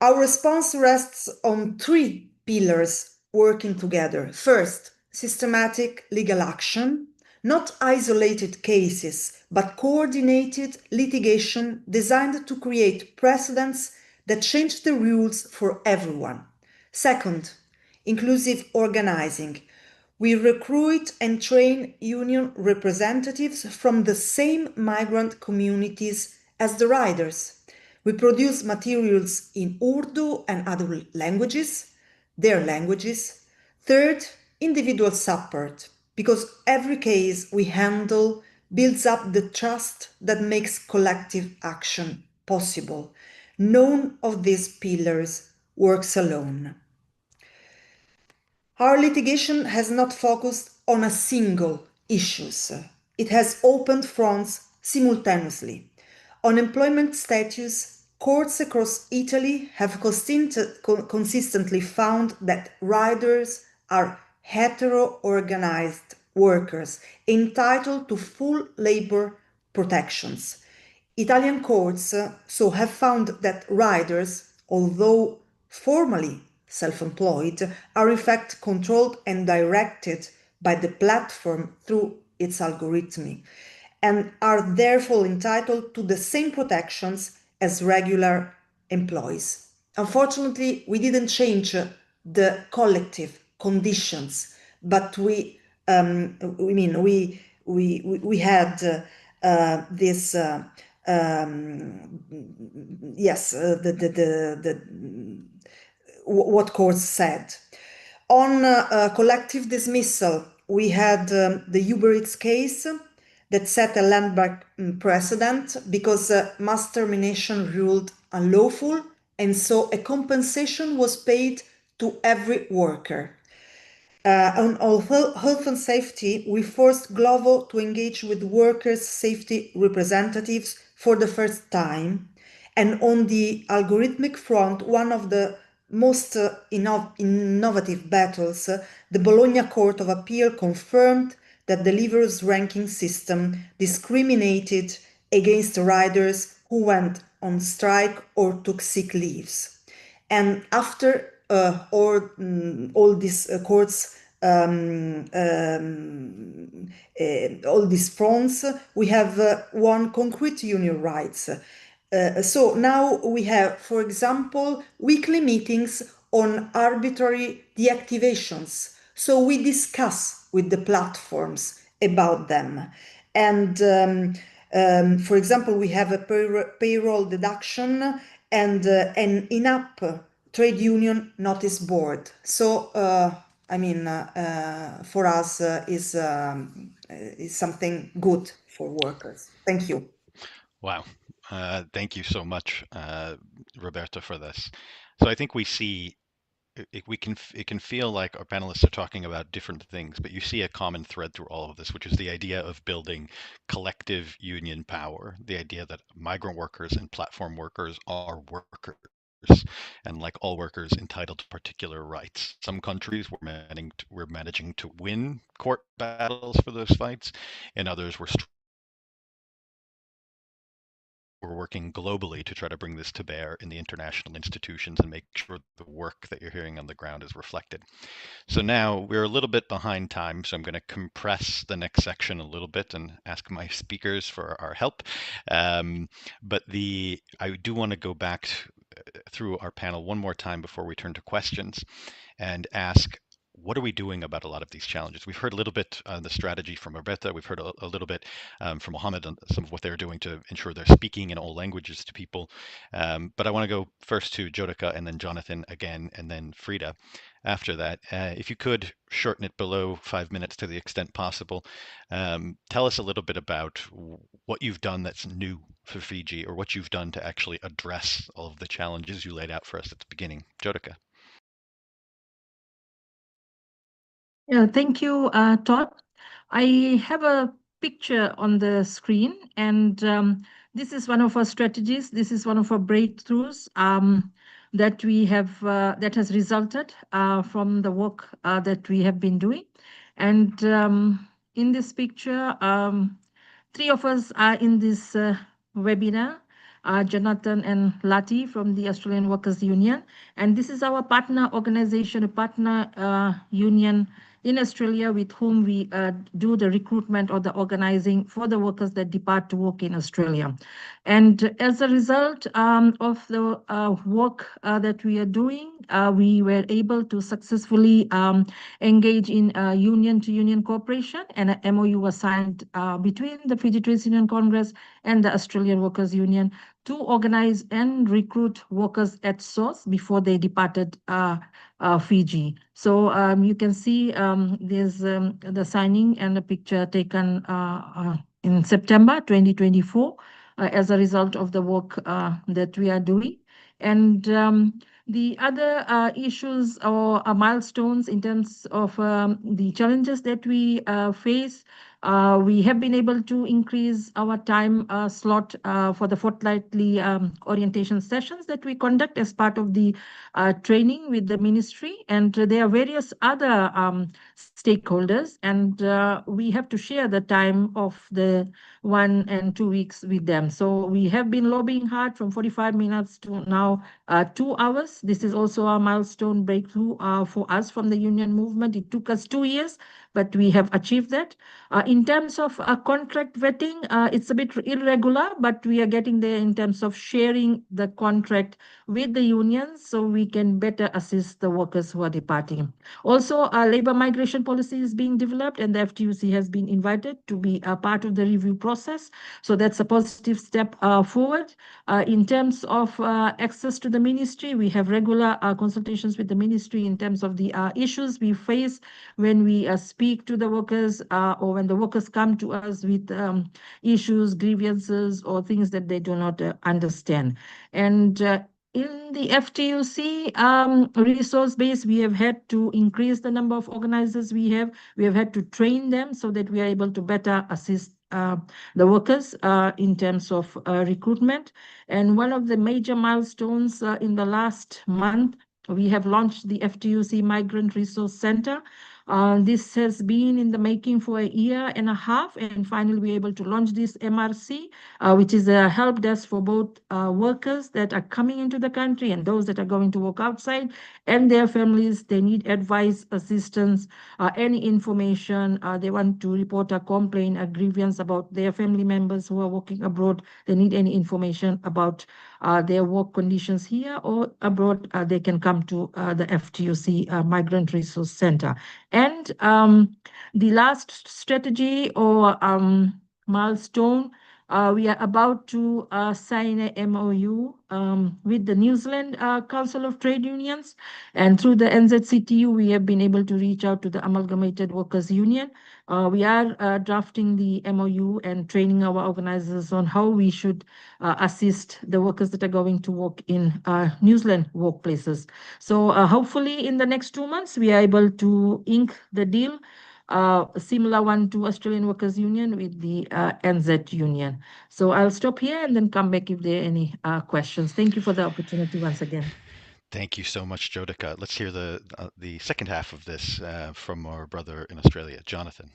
Our response rests on three pillars working together. First, systematic legal action, not isolated cases, but coordinated litigation designed to create precedents that change the rules for everyone. Second, inclusive organizing. We recruit and train union representatives from the same migrant communities as the riders. We produce materials in Urdu and other languages, their languages. Third, individual support, because every case we handle builds up the trust that makes collective action possible. None of these pillars works alone. Our litigation has not focused on a single issue. It has opened fronts simultaneously. On employment status, courts across Italy have consistently found that riders are hetero-organized workers entitled to full labor protections. Italian courts so have found that riders, although formally self-employed, are in fact controlled and directed by the platform through its algorithm, and are therefore entitled to the same protections as regular employees. Unfortunately, we didn't change the collective conditions, but we had this yes what courts said. On collective dismissal, we had the Uber Eats case that set a landmark precedent because mass termination ruled unlawful, and so a compensation was paid to every worker. On health and safety, we forced Glovo to engage with workers' safety representatives for the first time. And on the algorithmic front, one of the most innovative battles, the Bologna Court of Appeal confirmed that the Deliveroo's ranking system discriminated against riders who went on strike or took sick leaves. And after all these courts, all these fronts, we have won concrete union rights. So now we have, for example, weekly meetings on arbitrary deactivations. So we discuss with the platforms about them. And for example, we have a payroll deduction and an in-app trade union notice board. So, for us is something good for workers. Thank you. Wow. Thank you so much, Roberta, for this. So I think we see it can feel like our panelists are talking about different things, but you see a common thread through all of this, which is the idea of building collective union power, the idea that migrant workers and platform workers are workers, and like all workers entitled to particular rights. Some countries we're managing to win court battles for those fights, and others we're working globally to try to bring this to bear in the international institutions and make sure the work that you're hearing on the ground is reflected. So now we're a little bit behind time, so I'm going to compress the next section a little bit and ask my speakers for our help. But I do want to go back through our panel one more time before we turn to questions and ask, what are we doing about a lot of these challenges? We've heard a little bit on the strategy from Roberta. We've heard a little bit from Mohammed on some of what they're doing to ensure they're speaking in all languages to people. But I want to go first to Jodica and then Jonathan again, and then Frida after that. If you could shorten it below 5 minutes to the extent possible, tell us a little bit about what you've done that's new for Fiji, or what you've done to actually address all of the challenges you laid out for us at the beginning. Jodica. Yeah, thank you, Todd. I have a picture on the screen, and this is one of our strategies. This is one of our breakthroughs that we have that has resulted from the work that we have been doing. And in this picture, three of us are in this webinar. Jonathan and Lati from the Australian Workers Union. And this is our partner organization, a partner union in Australia with whom we do the recruitment or the organizing for the workers that depart to work in Australia. And as a result of the work that we are doing, we were able to successfully engage in union-to-union cooperation, and an MOU was signed between the Fiji Trades Union Congress and the Australian Workers Union to organize and recruit workers at source before they departed Fiji. So you can see there's the signing and the picture taken in September 2024 as a result of the work that we are doing. And the other issues or milestones in terms of the challenges that we face, we have been able to increase our time slot for the fortnightly orientation sessions that we conduct as part of the training with the ministry. And there are various other stakeholders, and we have to share the time of the 1 and 2 weeks with them. So we have been lobbying hard from 45 minutes to now 2 hours. This is also a milestone breakthrough for us from the union movement. It took us 2 years, but we have achieved that. In terms of contract vetting, it's a bit irregular, but we are getting there in terms of sharing the contract with the unions so we can better assist the workers who are departing. Also, a labor migration policy is being developed, and the FTUC has been invited to be a part of the review process. So that's a positive step forward. In terms of access to the ministry, we have regular consultations with the ministry in terms of the issues we face when we speak to the workers or when the workers come to us with issues, grievances, or things that they do not understand. And in the FTUC resource base, we have had to increase the number of organizers we have. We have had to train them so that we are able to better assist the workers in terms of recruitment. And one of the major milestones in the last month, we have launched the FTUC Migrant Resource Center. This has been in the making for 1.5 years, and finally we're able to launch this MRC, which is a help desk for both workers that are coming into the country and those that are going to work outside, and their families. They need advice, assistance, any information. They want to report a complaint, a grievance about their family members who are working abroad. They need any information about their work conditions here or abroad. They can come to the FTUC Migrant Resource Center. And the last strategy or milestone, we are about to sign a MOU with the New Zealand Council of Trade Unions. And through the NZCTU, we have been able to reach out to the Amalgamated Workers Union. We are drafting the MOU and training our organizers on how we should assist the workers that are going to work in New Zealand workplaces. So hopefully in the next 2 months, we are able to ink the deal, a similar one to Australian Workers Union with the NZ Union. So I'll stop here and then come back if there are any questions. Thank you for the opportunity once again. Thank you so much, Jodica. Let's hear the second half of this from our brother in Australia, Jonathan.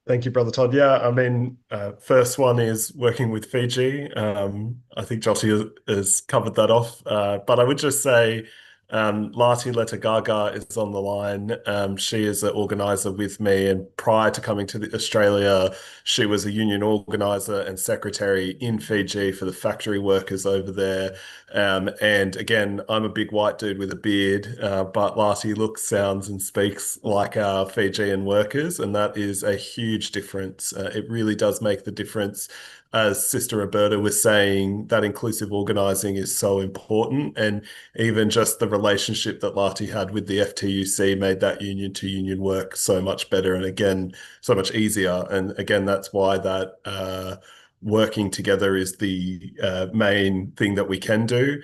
Thank you, Brother Todd. Yeah, I mean, first one is working with Fiji. I think Joti has covered that off. But I would just say Lati Letagaga is on the line. She is an organizer with me, and prior to coming to Australia, she was a union organizer and secretary in Fiji for the factory workers over there. And again, I'm a big white dude with a beard, but Lati looks, sounds, and speaks like our Fijian workers, and that is a huge difference. It really does make the difference. As Sister Roberta was saying, that inclusive organising is so important, and even just the relationship that Lati had with the FTUC made that union to union work so much better, and again, so much easier. And again, that's why that working together is the main thing that we can do.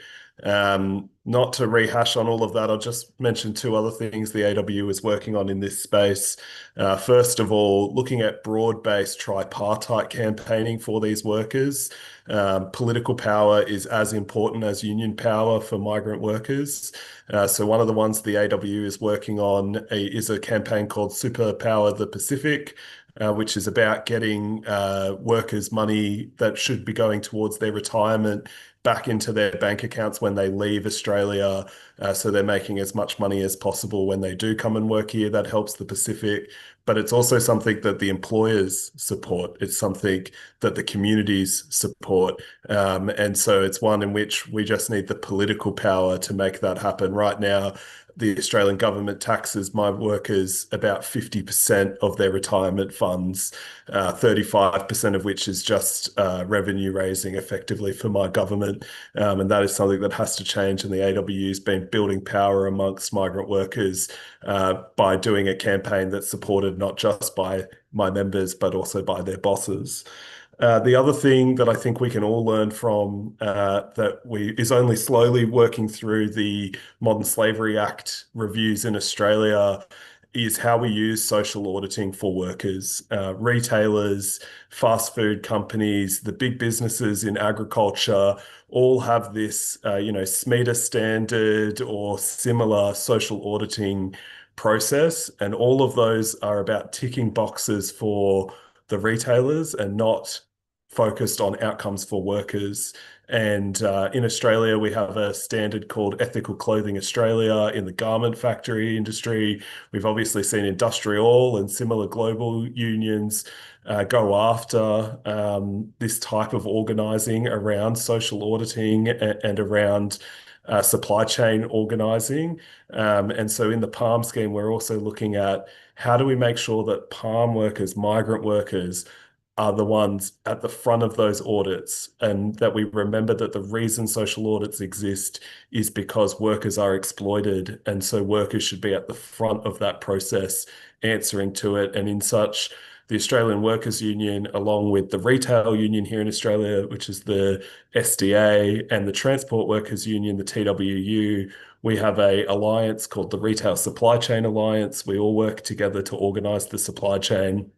Not to rehash on all of that, I'll just mention two other things the AW is working on in this space. First of all, looking at broad-based tripartite campaigning for these workers. Political power is as important as union power for migrant workers. So one of the ones the AW is working on is a campaign called Superpower the Pacific, which is about getting workers money that should be going towards their retirement back into their bank accounts when they leave Australia. So they're making as much money as possible when they do come and work here. That helps the Pacific. But it's also something that the employers support. It's something that the communities support. And so it's one in which we just need the political power to make that happen. Right now, the Australian government taxes my workers about 50% of their retirement funds, 35% of which is just revenue raising effectively for my government. And that is something that has to change. And the AW has been building power amongst migrant workers by doing a campaign that's supported not just by my members, but also by their bosses. The other thing that I think we can all learn from is only slowly working through the Modern Slavery Act reviews in Australia is how we use social auditing for workers. Retailers, fast food companies, the big businesses in agriculture all have this, SMETA standard or similar social auditing process. And all of those are about ticking boxes for the retailers and not focused on outcomes for workers. And in Australia, we have a standard called Ethical Clothing Australia in the garment factory industry. We've obviously seen Industrial and similar global unions go after this type of organising around social auditing and around supply chain organising. And so in the PALM scheme, we're also looking at how do we make sure that PALM workers, migrant workers, are the ones at the front of those audits, and that we remember that the reason social audits exist is because workers are exploited, and so workers should be at the front of that process answering to it. And in such, the Australian Workers Union, along with the Retail Union here in Australia, which is the SDA, and the Transport Workers Union, the TWU, we have an alliance called the Retail Supply Chain Alliance. We all work together to organise the supply chain.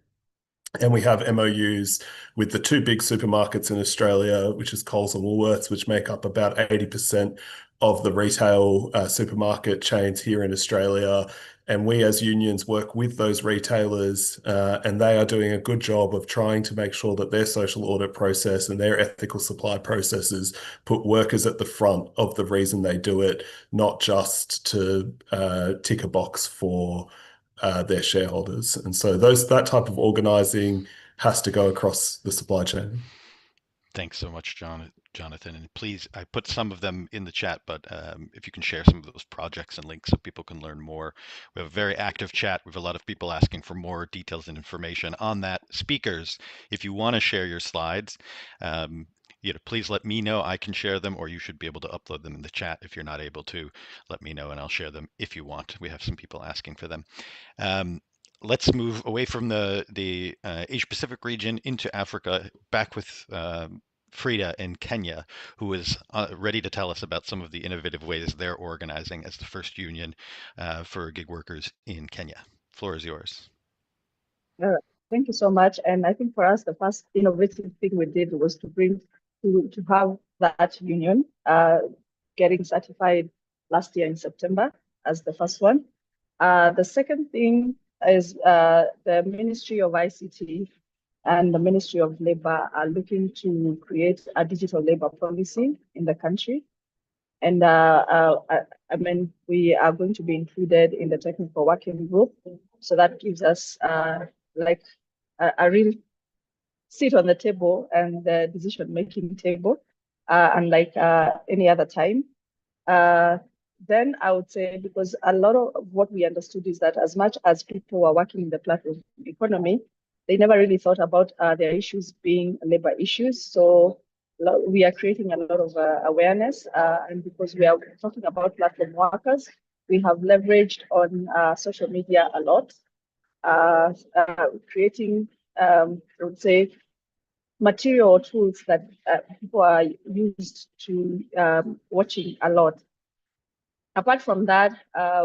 And we have MOUs with the two big supermarkets in Australia, which is Coles and Woolworths, which make up about 80% of the retail supermarket chains here in Australia. And we as unions work with those retailers, and they are doing a good job of trying to make sure that their social audit process and their ethical supply processes put workers at the front of the reason they do it, not just to tick a box for their shareholders. And so that type of organizing has to go across the supply chain. Thanks so much, Jonathan. And please, I put some of them in the chat, but if you can share some of those projects and links so people can learn more. We have a very active chat. We have a lot of people asking for more details and information on that. Speakers, if you want to share your slides, please let me know. I can share them, or you should be able to upload them in the chat. If you're not able to, let me know and I'll share them if you want. We have some people asking for them. Let's move away from the Asia Pacific region into Africa, back with Frida in Kenya, who is ready to tell us about some of the innovative ways they're organizing as the first union for gig workers in Kenya. Floor is yours. All right. Thank you so much. And I think for us, the first innovative thing we did was to have that union getting certified last year in September as the first one. The second thing is the Ministry of ICT and the Ministry of Labor are looking to create a digital labor policy in the country. And I mean, we are going to be included in the technical working group. So that gives us like a real seat on the table and the decision-making table, unlike any other time. Then I would say, because a lot of what we understood is that as much as people were working in the platform economy, they never really thought about their issues being labor issues. So we are creating a lot of awareness, and because we are talking about platform workers, we have leveraged on social media a lot, creating, I would say, material tools that people are used to watching a lot. Apart from that,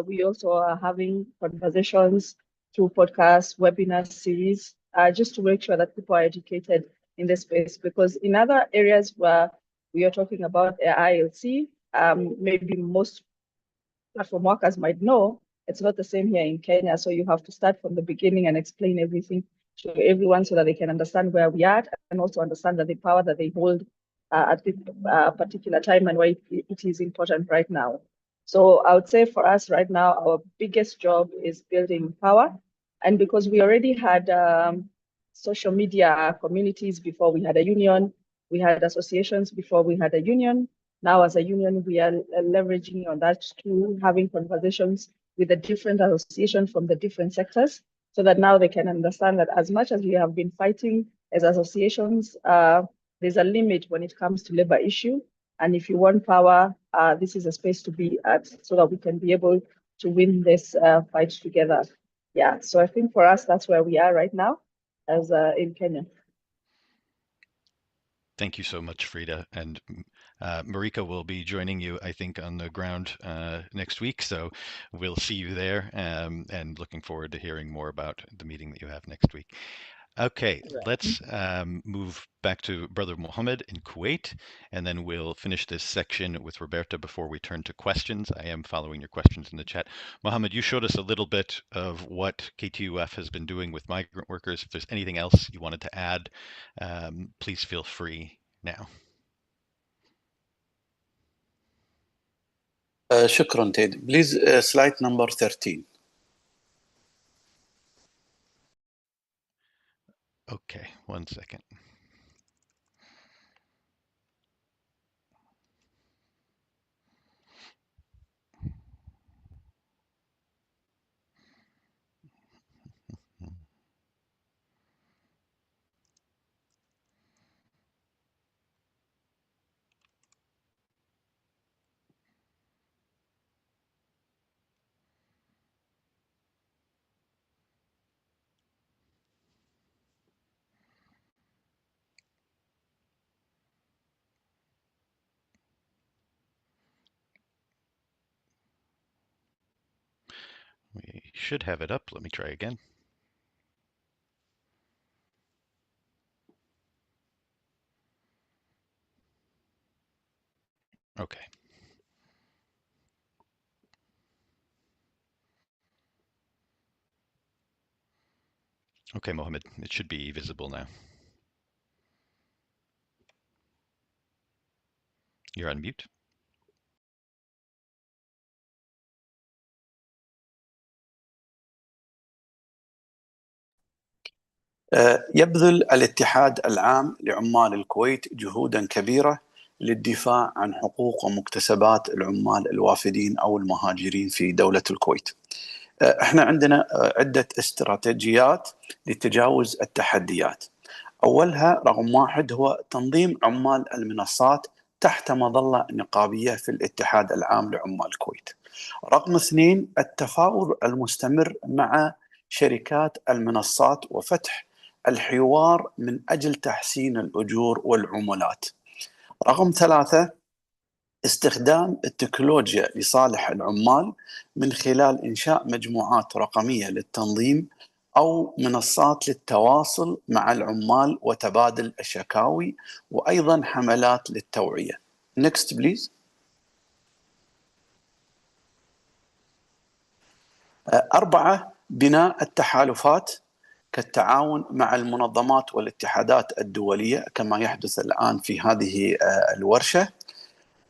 we also are having conversations through podcasts, webinar series, just to make sure that people are educated in this space. Because in other areas where we are talking about ILC, maybe most platform workers might know, it's not the same here in Kenya. So you have to start from the beginning and explain everything to everyone so that they can understand where we are and also understand that the power that they hold at this particular time and why it is important right now. So I would say for us right now, our biggest job is building power. And because we already had social media communities before we had a union, we had associations before we had a union. Now, as a union, we are leveraging on that to having conversations with the different associations from the different sectors, so that now they can understand that as much as we have been fighting as associations, there's a limit when it comes to labor issue. And if you want power, this is a space to be at, so that we can be able to win this fight together. Yeah, so I think for us, that's where we are right now as in Kenya. Thank you so much, Frida. And Marika will be joining you, I think, on the ground next week. So we'll see you there, and looking forward to hearing more about the meeting that you have next week. Okay, let's move back to Brother Mohammed in Kuwait, and then we'll finish this section with Roberta before we turn to questions. I am following your questions in the chat. Mohammed, you showed us a little bit of what KTUF has been doing with migrant workers. If there's anything else you wanted to add, please feel free now. شكرا تيد. Please slide number 13. Okay, 1 second. We should have it up. Let me try again. Okay. Okay, Mohammed, it should be visible now. You're on mute. يبذل الاتحاد العام لعمال الكويت جهودا كبيرة للدفاع عن حقوق ومكتسبات العمال الوافدين أو المهاجرين في دولة الكويت. احنا عندنا عدة استراتيجيات لتجاوز التحديات. أولها رقم 1 هو تنظيم عمال المنصات تحت مظلة نقابية في الاتحاد العام لعمال الكويت. رقم 2 التفاوض المستمر مع شركات المنصات وفتح الحوار من أجل تحسين الأجور والعمولات. رقم 3 استخدام التكنولوجيا لصالح العمال من خلال إنشاء مجموعات رقمية للتنظيم أو منصات للتواصل مع العمال وتبادل الشكاوي، وأيضا حملات للتوعية. Next please. 4 بناء التحالفات كالتعاون مع المنظمات والاتحادات الدولية كما يحدث الآن في هذه الورشة.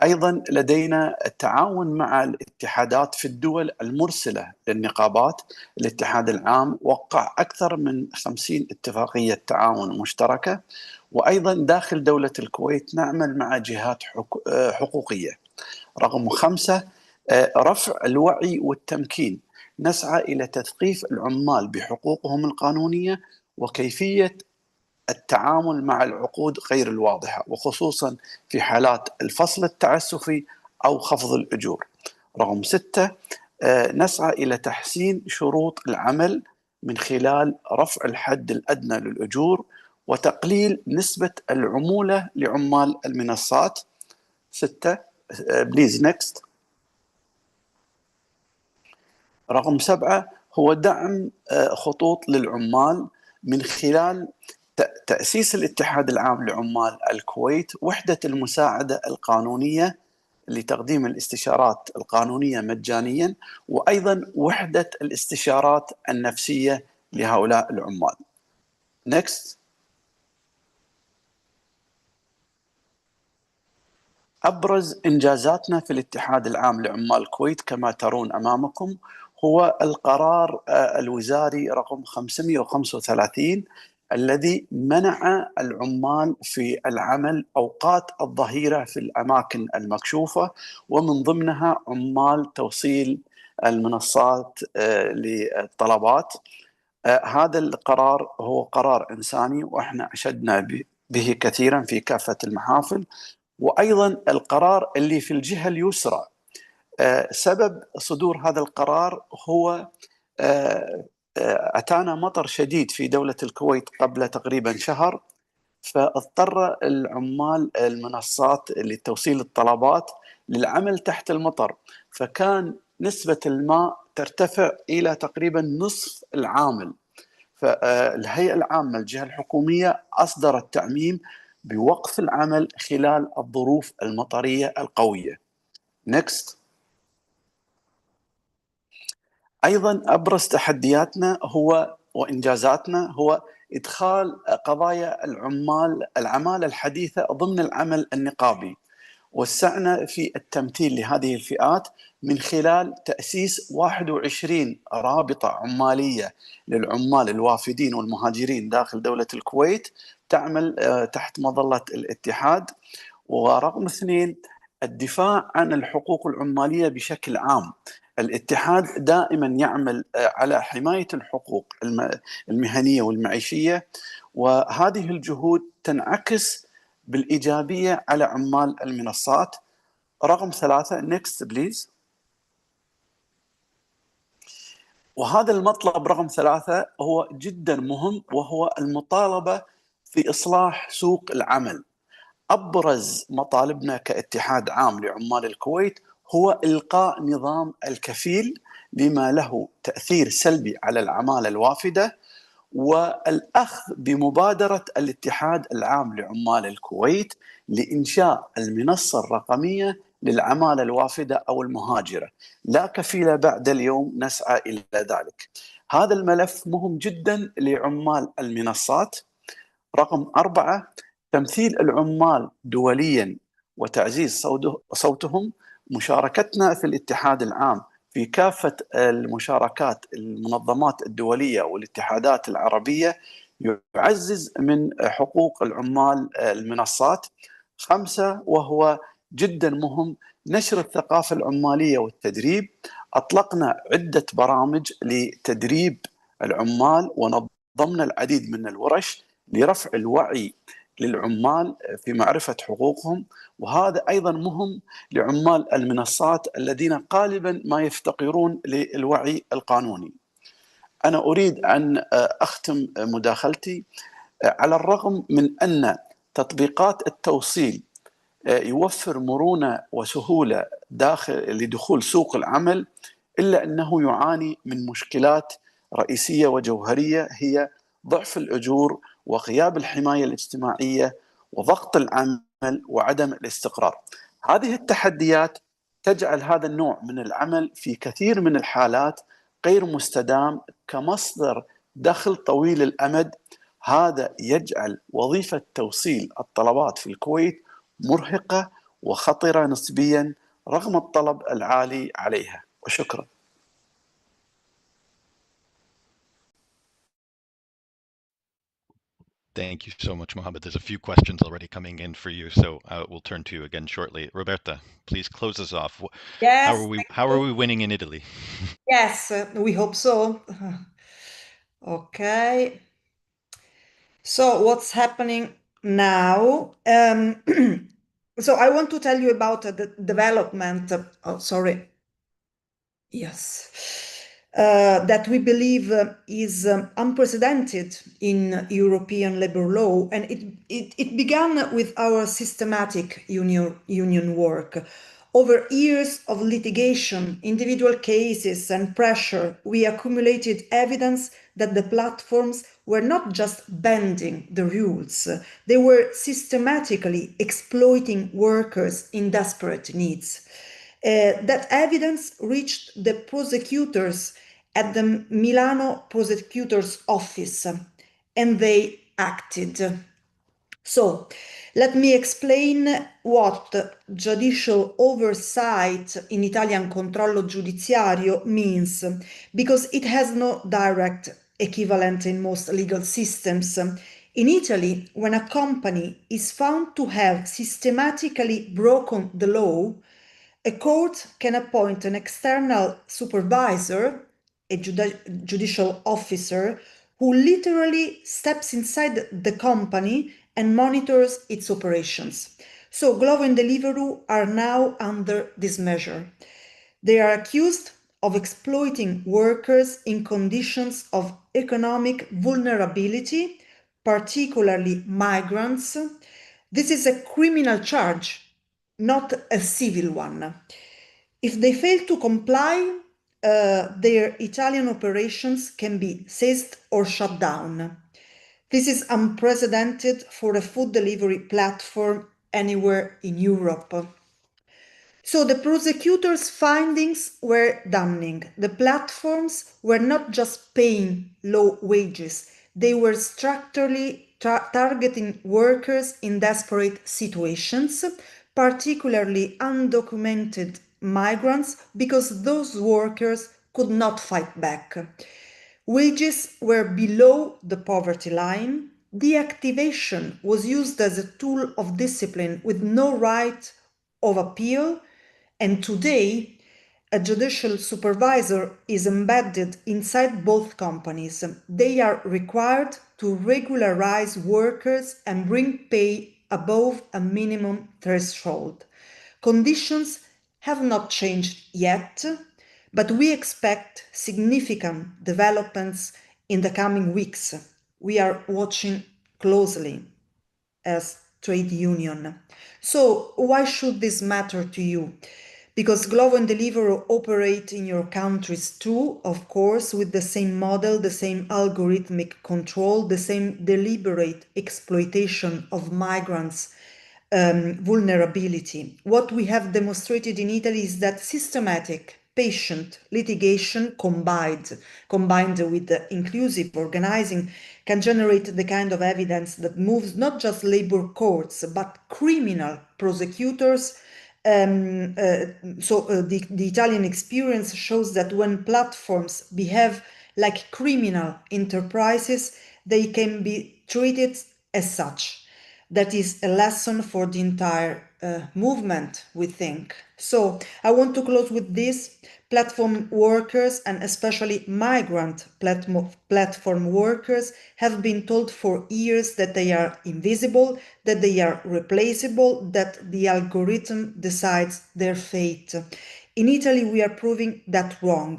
أيضا لدينا التعاون مع الاتحادات في الدول المرسلة للنقابات. الاتحاد العام وقع أكثر من 50 اتفاقية تعاون مشتركة، وأيضا داخل دولة الكويت نعمل مع جهات حقوقية. رقم 5، رفع الوعي والتمكين. نسعى إلى تثقيف العمال بحقوقهم القانونية وكيفية التعامل مع العقود غير الواضحة، وخصوصا في حالات الفصل التعسفي أو خفض الأجور. رقم 6، نسعى إلى تحسين شروط العمل من خلال رفع الحد الأدنى للأجور وتقليل نسبة العمولة لعمال المنصات. 6 بليز نيكست. رقم 7 هو دعم خطوط للعمال من خلال تأسيس الاتحاد العام لعمال الكويت وحدة المساعدة القانونية لتقديم الاستشارات القانونية مجانيا، وأيضا وحدة الاستشارات النفسية لهؤلاء العمال. Next. أبرز إنجازاتنا في الاتحاد العام لعمال الكويت كما ترون أمامكم هو القرار الوزاري رقم 535 الذي منع العمال في العمل أوقات الظهيرة في الأماكن المكشوفة، ومن ضمنها عمال توصيل المنصات للطلبات. هذا القرار هو قرار إنساني وإحنا أشدنا به كثيرا في كافة المحافل. وأيضا القرار اللي في الجهة اليسرى، سبب صدور هذا القرار هو أتانا مطر شديد في دولة الكويت قبل تقريبا شهر، فاضطر العمال المنصات لتوصيل الطلبات للعمل تحت المطر، فكان نسبة الماء ترتفع إلى تقريبا نصف العامل. فالهيئة العامة الجهة الحكومية أصدرت تعميم بوقف العمل خلال الظروف المطرية القوية. Next. أيضا أبرز تحدياتنا وإنجازاتنا هو إدخال قضايا العمالة الحديثة ضمن العمل النقابي. وسعنا في التمثيل لهذه الفئات من خلال تأسيس 21 رابطة عمالية للعمال الوافدين والمهاجرين داخل دولة الكويت تعمل تحت مظلة الاتحاد. ورقم 2، الدفاع عن الحقوق العمالية بشكل عام. الاتحاد دائما يعمل على حماية الحقوق المهنية والمعيشية، وهذه الجهود تنعكس بالإيجابية على عمال المنصات. رقم 3 next please. وهذا المطلب رقم 3 هو جدا مهم، وهو المطالبة في إصلاح سوق العمل. أبرز مطالبنا كاتحاد عام لعمال الكويت هو إلقاء نظام الكفيل لما له تأثير سلبي على العمالة الوافدة، والأخذ بمبادرة الاتحاد العام لعمال الكويت لإنشاء المنصة الرقمية للعمالة الوافدة أو المهاجرة. لا كفيل بعد اليوم، نسعى إلى ذلك. هذا الملف مهم جدا لعمال المنصات. رقم 4، تمثيل العمال دوليا وتعزيز صوتهم. مشاركتنا في الاتحاد العام في كافة المشاركات المنظمات الدولية والاتحادات العربية يعزز من حقوق العمال المنصات. 5، وهو جدا مهم، نشر الثقافة العمالية والتدريب. أطلقنا عدة برامج لتدريب العمال ونظمنا العديد من الورش لرفع الوعي للعمال في معرفة حقوقهم، وهذا أيضا مهم لعمال المنصات الذين غالبا ما يفتقرون للوعي القانوني. أنا أريد أن أختم مداخلتي. على الرغم من أن تطبيقات التوصيل يوفر مرونة وسهولة لدخول سوق العمل، إلا أنه يعاني من مشكلات رئيسية وجوهرية، هي ضعف الأجور وغياب الحماية الاجتماعية وضغط العمل وعدم الاستقرار. هذه التحديات تجعل هذا النوع من العمل في كثير من الحالات غير مستدام كمصدر دخل طويل الأمد. هذا يجعل وظيفة توصيل الطلبات في الكويت مرهقة وخطرة نسبيا رغم الطلب العالي عليها. وشكرا. Thank you so much, Mohammed. There's a few questions already coming in for you, so we'll turn to you again shortly. Roberta, please close us off. How Yes, are we winning in Italy? yes, we hope so. Okay. So what's happening now? So I want to tell you about the development. Oh, sorry. Yes. That we believe is unprecedented in European labor law, and it began with our systematic union work. Over years of litigation, individual cases, and pressure, we accumulated evidence that the platforms were not just bending the rules, they were systematically exploiting workers in desperate needs. That evidence reached the prosecutors at the Milano prosecutor's office, and they acted. So, let me explain what judicial oversight in Italian controllo giudiziario means, because it has no direct equivalent in most legal systems. In Italy, when a company is found to have systematically broken the law, a court can appoint an external supervisor, a judicial officer, who literally steps inside the company and monitors its operations. So Glovo and Deliveroo are now under this measure. They are accused of exploiting workers in conditions of economic vulnerability, particularly migrants. This is a criminal charge, not a civil one. If they fail to comply, their Italian operations can be seized or shut down. This is unprecedented for a food delivery platform anywhere in Europe. So the prosecutor's findings were damning. The platforms were not just paying low wages, they were structurally targeting workers in desperate situations, particularly undocumented migrants, because those workers could not fight back. Wages were below the poverty line. Deactivation was used as a tool of discipline with no right of appeal, and today a judicial supervisor is embedded inside both companies. They are required to regularize workers and bring pay above a minimum threshold. Conditions have not changed yet, but we expect significant developments in the coming weeks. We are watching closely as trade union. So why should this matter to you? Because Glovo and Deliveroo operate in your countries too, of course, with the same model, the same algorithmic control, the same deliberate exploitation of migrants' vulnerability. What we have demonstrated in Italy is that systematic patient litigation combined with the inclusive organizing can generate the kind of evidence that moves not just labor courts but criminal prosecutors. The Italian experience shows that when platforms behave like criminal enterprises, they can be treated as such. That is a lesson for the entire movement, we think. So I want to close with this. Platform workers, and especially migrant platform workers, have been told for years that they are invisible, that they are replaceable, that the algorithm decides their fate. In Italy, we are proving that wrong.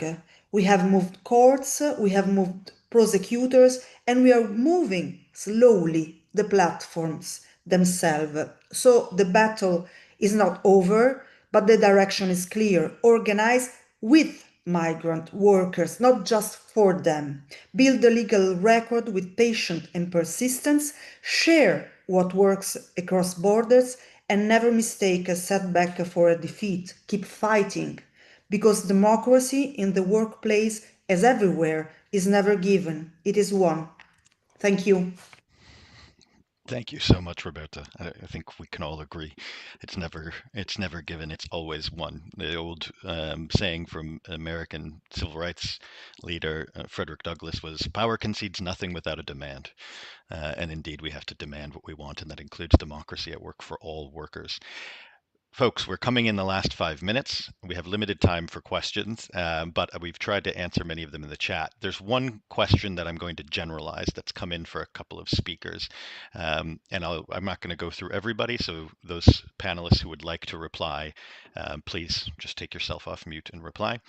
We have moved courts, we have moved prosecutors, and we are moving slowly the platforms themselves. So the battle is not over, but the direction is clear. Organize with migrant workers, not just for them. Build a legal record with patience and persistence. Share what works across borders, and never mistake a setback for a defeat. Keep fighting, because democracy in the workplace, as everywhere, is never given. It is won. Thank you. Thank you so much, Roberta. I think we can all agree it's never given, it's always won. The old saying from American civil rights leader Frederick Douglass was, "Power concedes nothing without a demand." And indeed, we have to demand what we want, and that includes democracy at work for all workers. Folks, we're coming in the last 5 minutes. We have limited time for questions, but we've tried to answer many of them in the chat. There's one question that I'm going to generalize that's come in for a couple of speakers. And I'm not going to go through everybody, so those panelists who would like to reply, please just take yourself off mute and reply.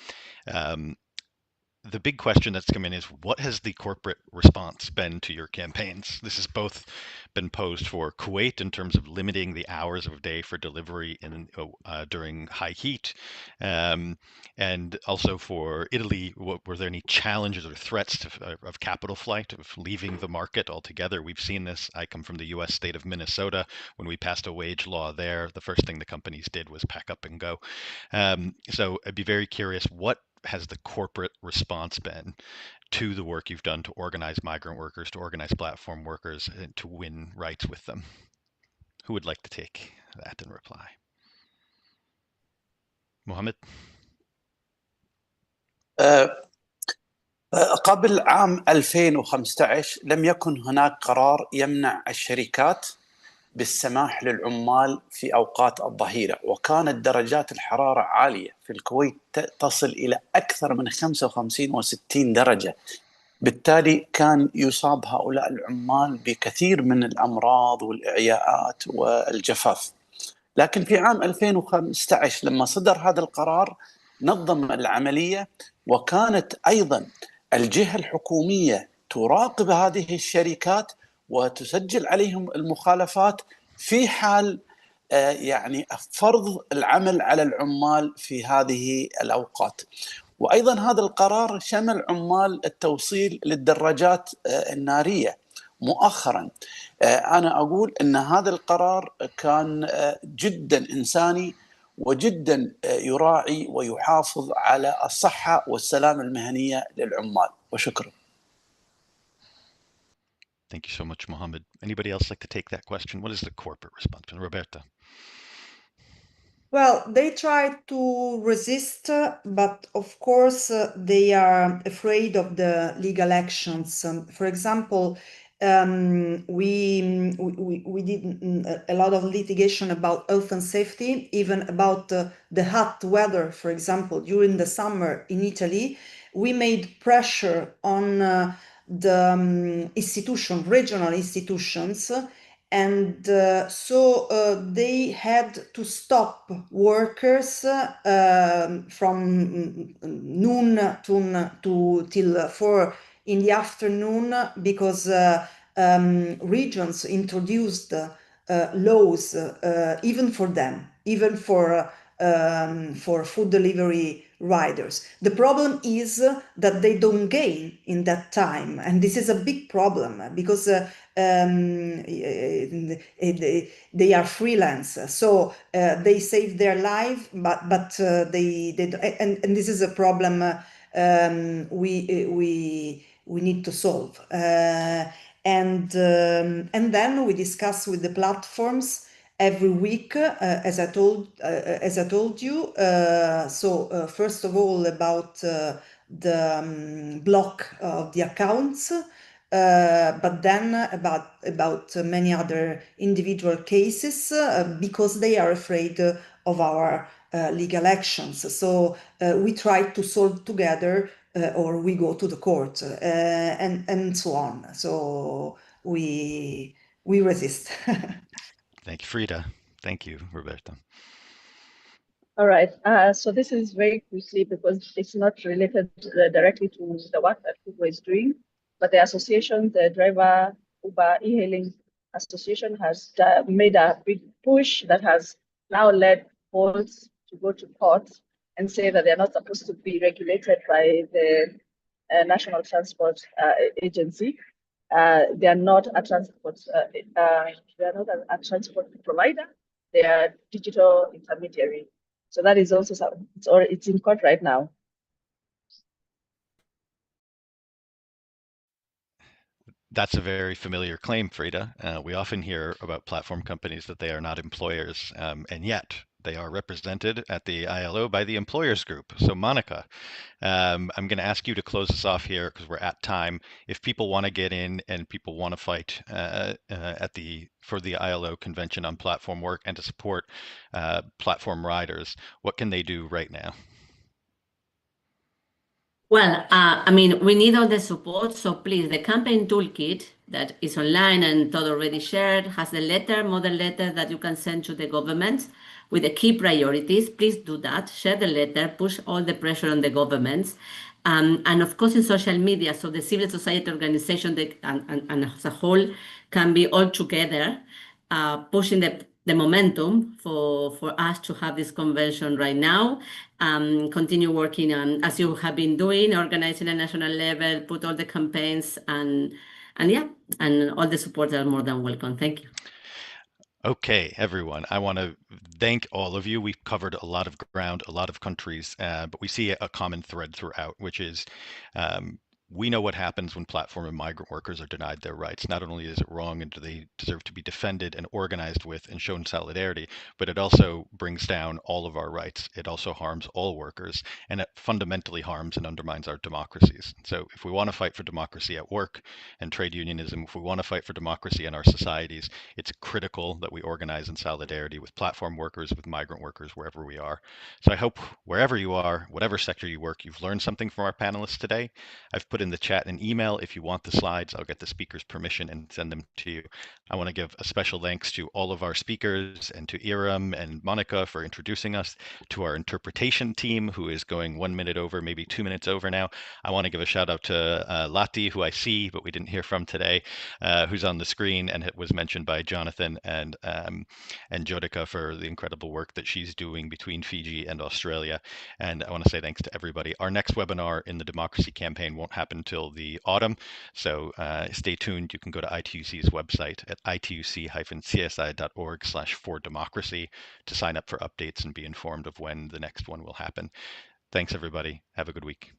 The big question that's come in is, what has the corporate response been to your campaigns? This has both been posed for Kuwait in terms of limiting the hours of day for delivery during high heat, and also for Italy. Were there any challenges or threats of capital flight, of leaving the market altogether? We've seen this. I come from the U.S. state of Minnesota. When we passed a wage law there, the first thing the companies did was pack up and go. So I'd be very curious, what has the corporate response been to the work you've done to organize migrant workers, to organize platform workers, and to win rights with them? Who would like to take that and reply? Mohammed? قبل عام 2015 لم يكن هناك قرار يمنع الشركات بالسماح للعمال في أوقات الظهيرة، وكانت درجات الحرارة عالية في الكويت تصل إلى أكثر من 55 و60 درجة. بالتالي كان يصاب هؤلاء العمال بكثير من الأمراض والإعياءات والجفاف. لكن في عام 2015 لما صدر هذا القرار نظم العملية، وكانت أيضا الجهة الحكومية تراقب هذه الشركات وتسجل عليهم المخالفات في حال يعني فرض العمل على العمال في هذه الأوقات. وأيضا هذا القرار شمل عمال التوصيل للدراجات النارية. مؤخرا أنا أقول أن هذا القرار كان جدا إنساني وجدا يراعي ويحافظ على الصحة والسلامة المهنية للعمال. وشكرا. Thank you so much, Mohammed. Anybody else like to take that question? What is the corporate response? Roberta? Well, they try to resist, but of course they are afraid of the legal actions. For example, we did a lot of litigation about health and safety, even about the hot weather. For example, during the summer in Italy, we made pressure on the regional institutions. And so they had to stop workers from noon till 4 in the afternoon, because regions introduced laws even for them, even for food delivery riders. The problem is that they don't gain in that time, and this is a big problem because they are freelance, so they save their life, but they and this is a problem we need to solve. And then we discuss with the platforms every week, as I told you. So first of all, about the block of the accounts, but then about many other individual cases, because they are afraid of our legal actions. So we try to solve together, or we go to the court, and so on. So we resist. Thank you, Frida. Thank you, Roberta. All right. So this is very quickly because it's not related directly to the work that Google is doing, but the association, the Driver Uber e-hailing association, has made a big push that has now led Bolts to go to court and say that they're not supposed to be regulated by the National Transport Agency. They are not a transport. They are not a transport provider. They are digital intermediary. So that is also it's in court right now. That's a very familiar claim, Frida. We often hear about platform companies that they are not employers, and yet they are represented at the ILO by the employers group. So, Monica, I'm going to ask you to close us off here because we're at time. If people want to get in and people want to fight for the ILO Convention on Platform Work and to support platform riders, what can they do right now? Well, I mean, we need all the support. So please, the campaign toolkit that is online and Todd already shared has the model letter that you can send to the government with the key priorities. Please do that. Share the letter, push all the pressure on the governments. And of course, in social media, so the civil society organization and as a whole can be all together pushing the momentum for us to have this convention right now. Continue working on, as you have been doing, organizing at national level, put all the campaigns and yeah, and all the supports are more than welcome. Thank you. Okay, everyone, I want to thank all of you. We've covered a lot of ground, a lot of countries, but we see a common thread throughout, which is we know what happens when platform and migrant workers are denied their rights. Not only is it wrong and do they deserve to be defended and organized with and shown solidarity, but it also brings down all of our rights. It also harms all workers, and it fundamentally harms and undermines our democracies. So if we want to fight for democracy at work and trade unionism, if we want to fight for democracy in our societies, it's critical that we organize in solidarity with platform workers, with migrant workers, wherever we are. So I hope wherever you are, whatever sector you work, you've learned something from our panelists today. I've put in the chat an email. If you want the slides, I'll get the speaker's permission and send them to you. I want to give a special thanks to all of our speakers and to Iram and Monica for introducing us, to our interpretation team, who is going 1 minute over, maybe 2 minutes over now. I want to give a shout out to Lati, who I see, but we didn't hear from today, who's on the screen and it was mentioned by Jonathan and Jodica for the incredible work that she's doing between Fiji and Australia. And I want to say thanks to everybody. Our next webinar in the Democracy Campaign won't happen until the autumn, so stay tuned. You can go to ITUC's website at ituc-csi.org/for-democracy to sign up for updates and be informed of when the next one will happen. Thanks, everybody. Have a good week.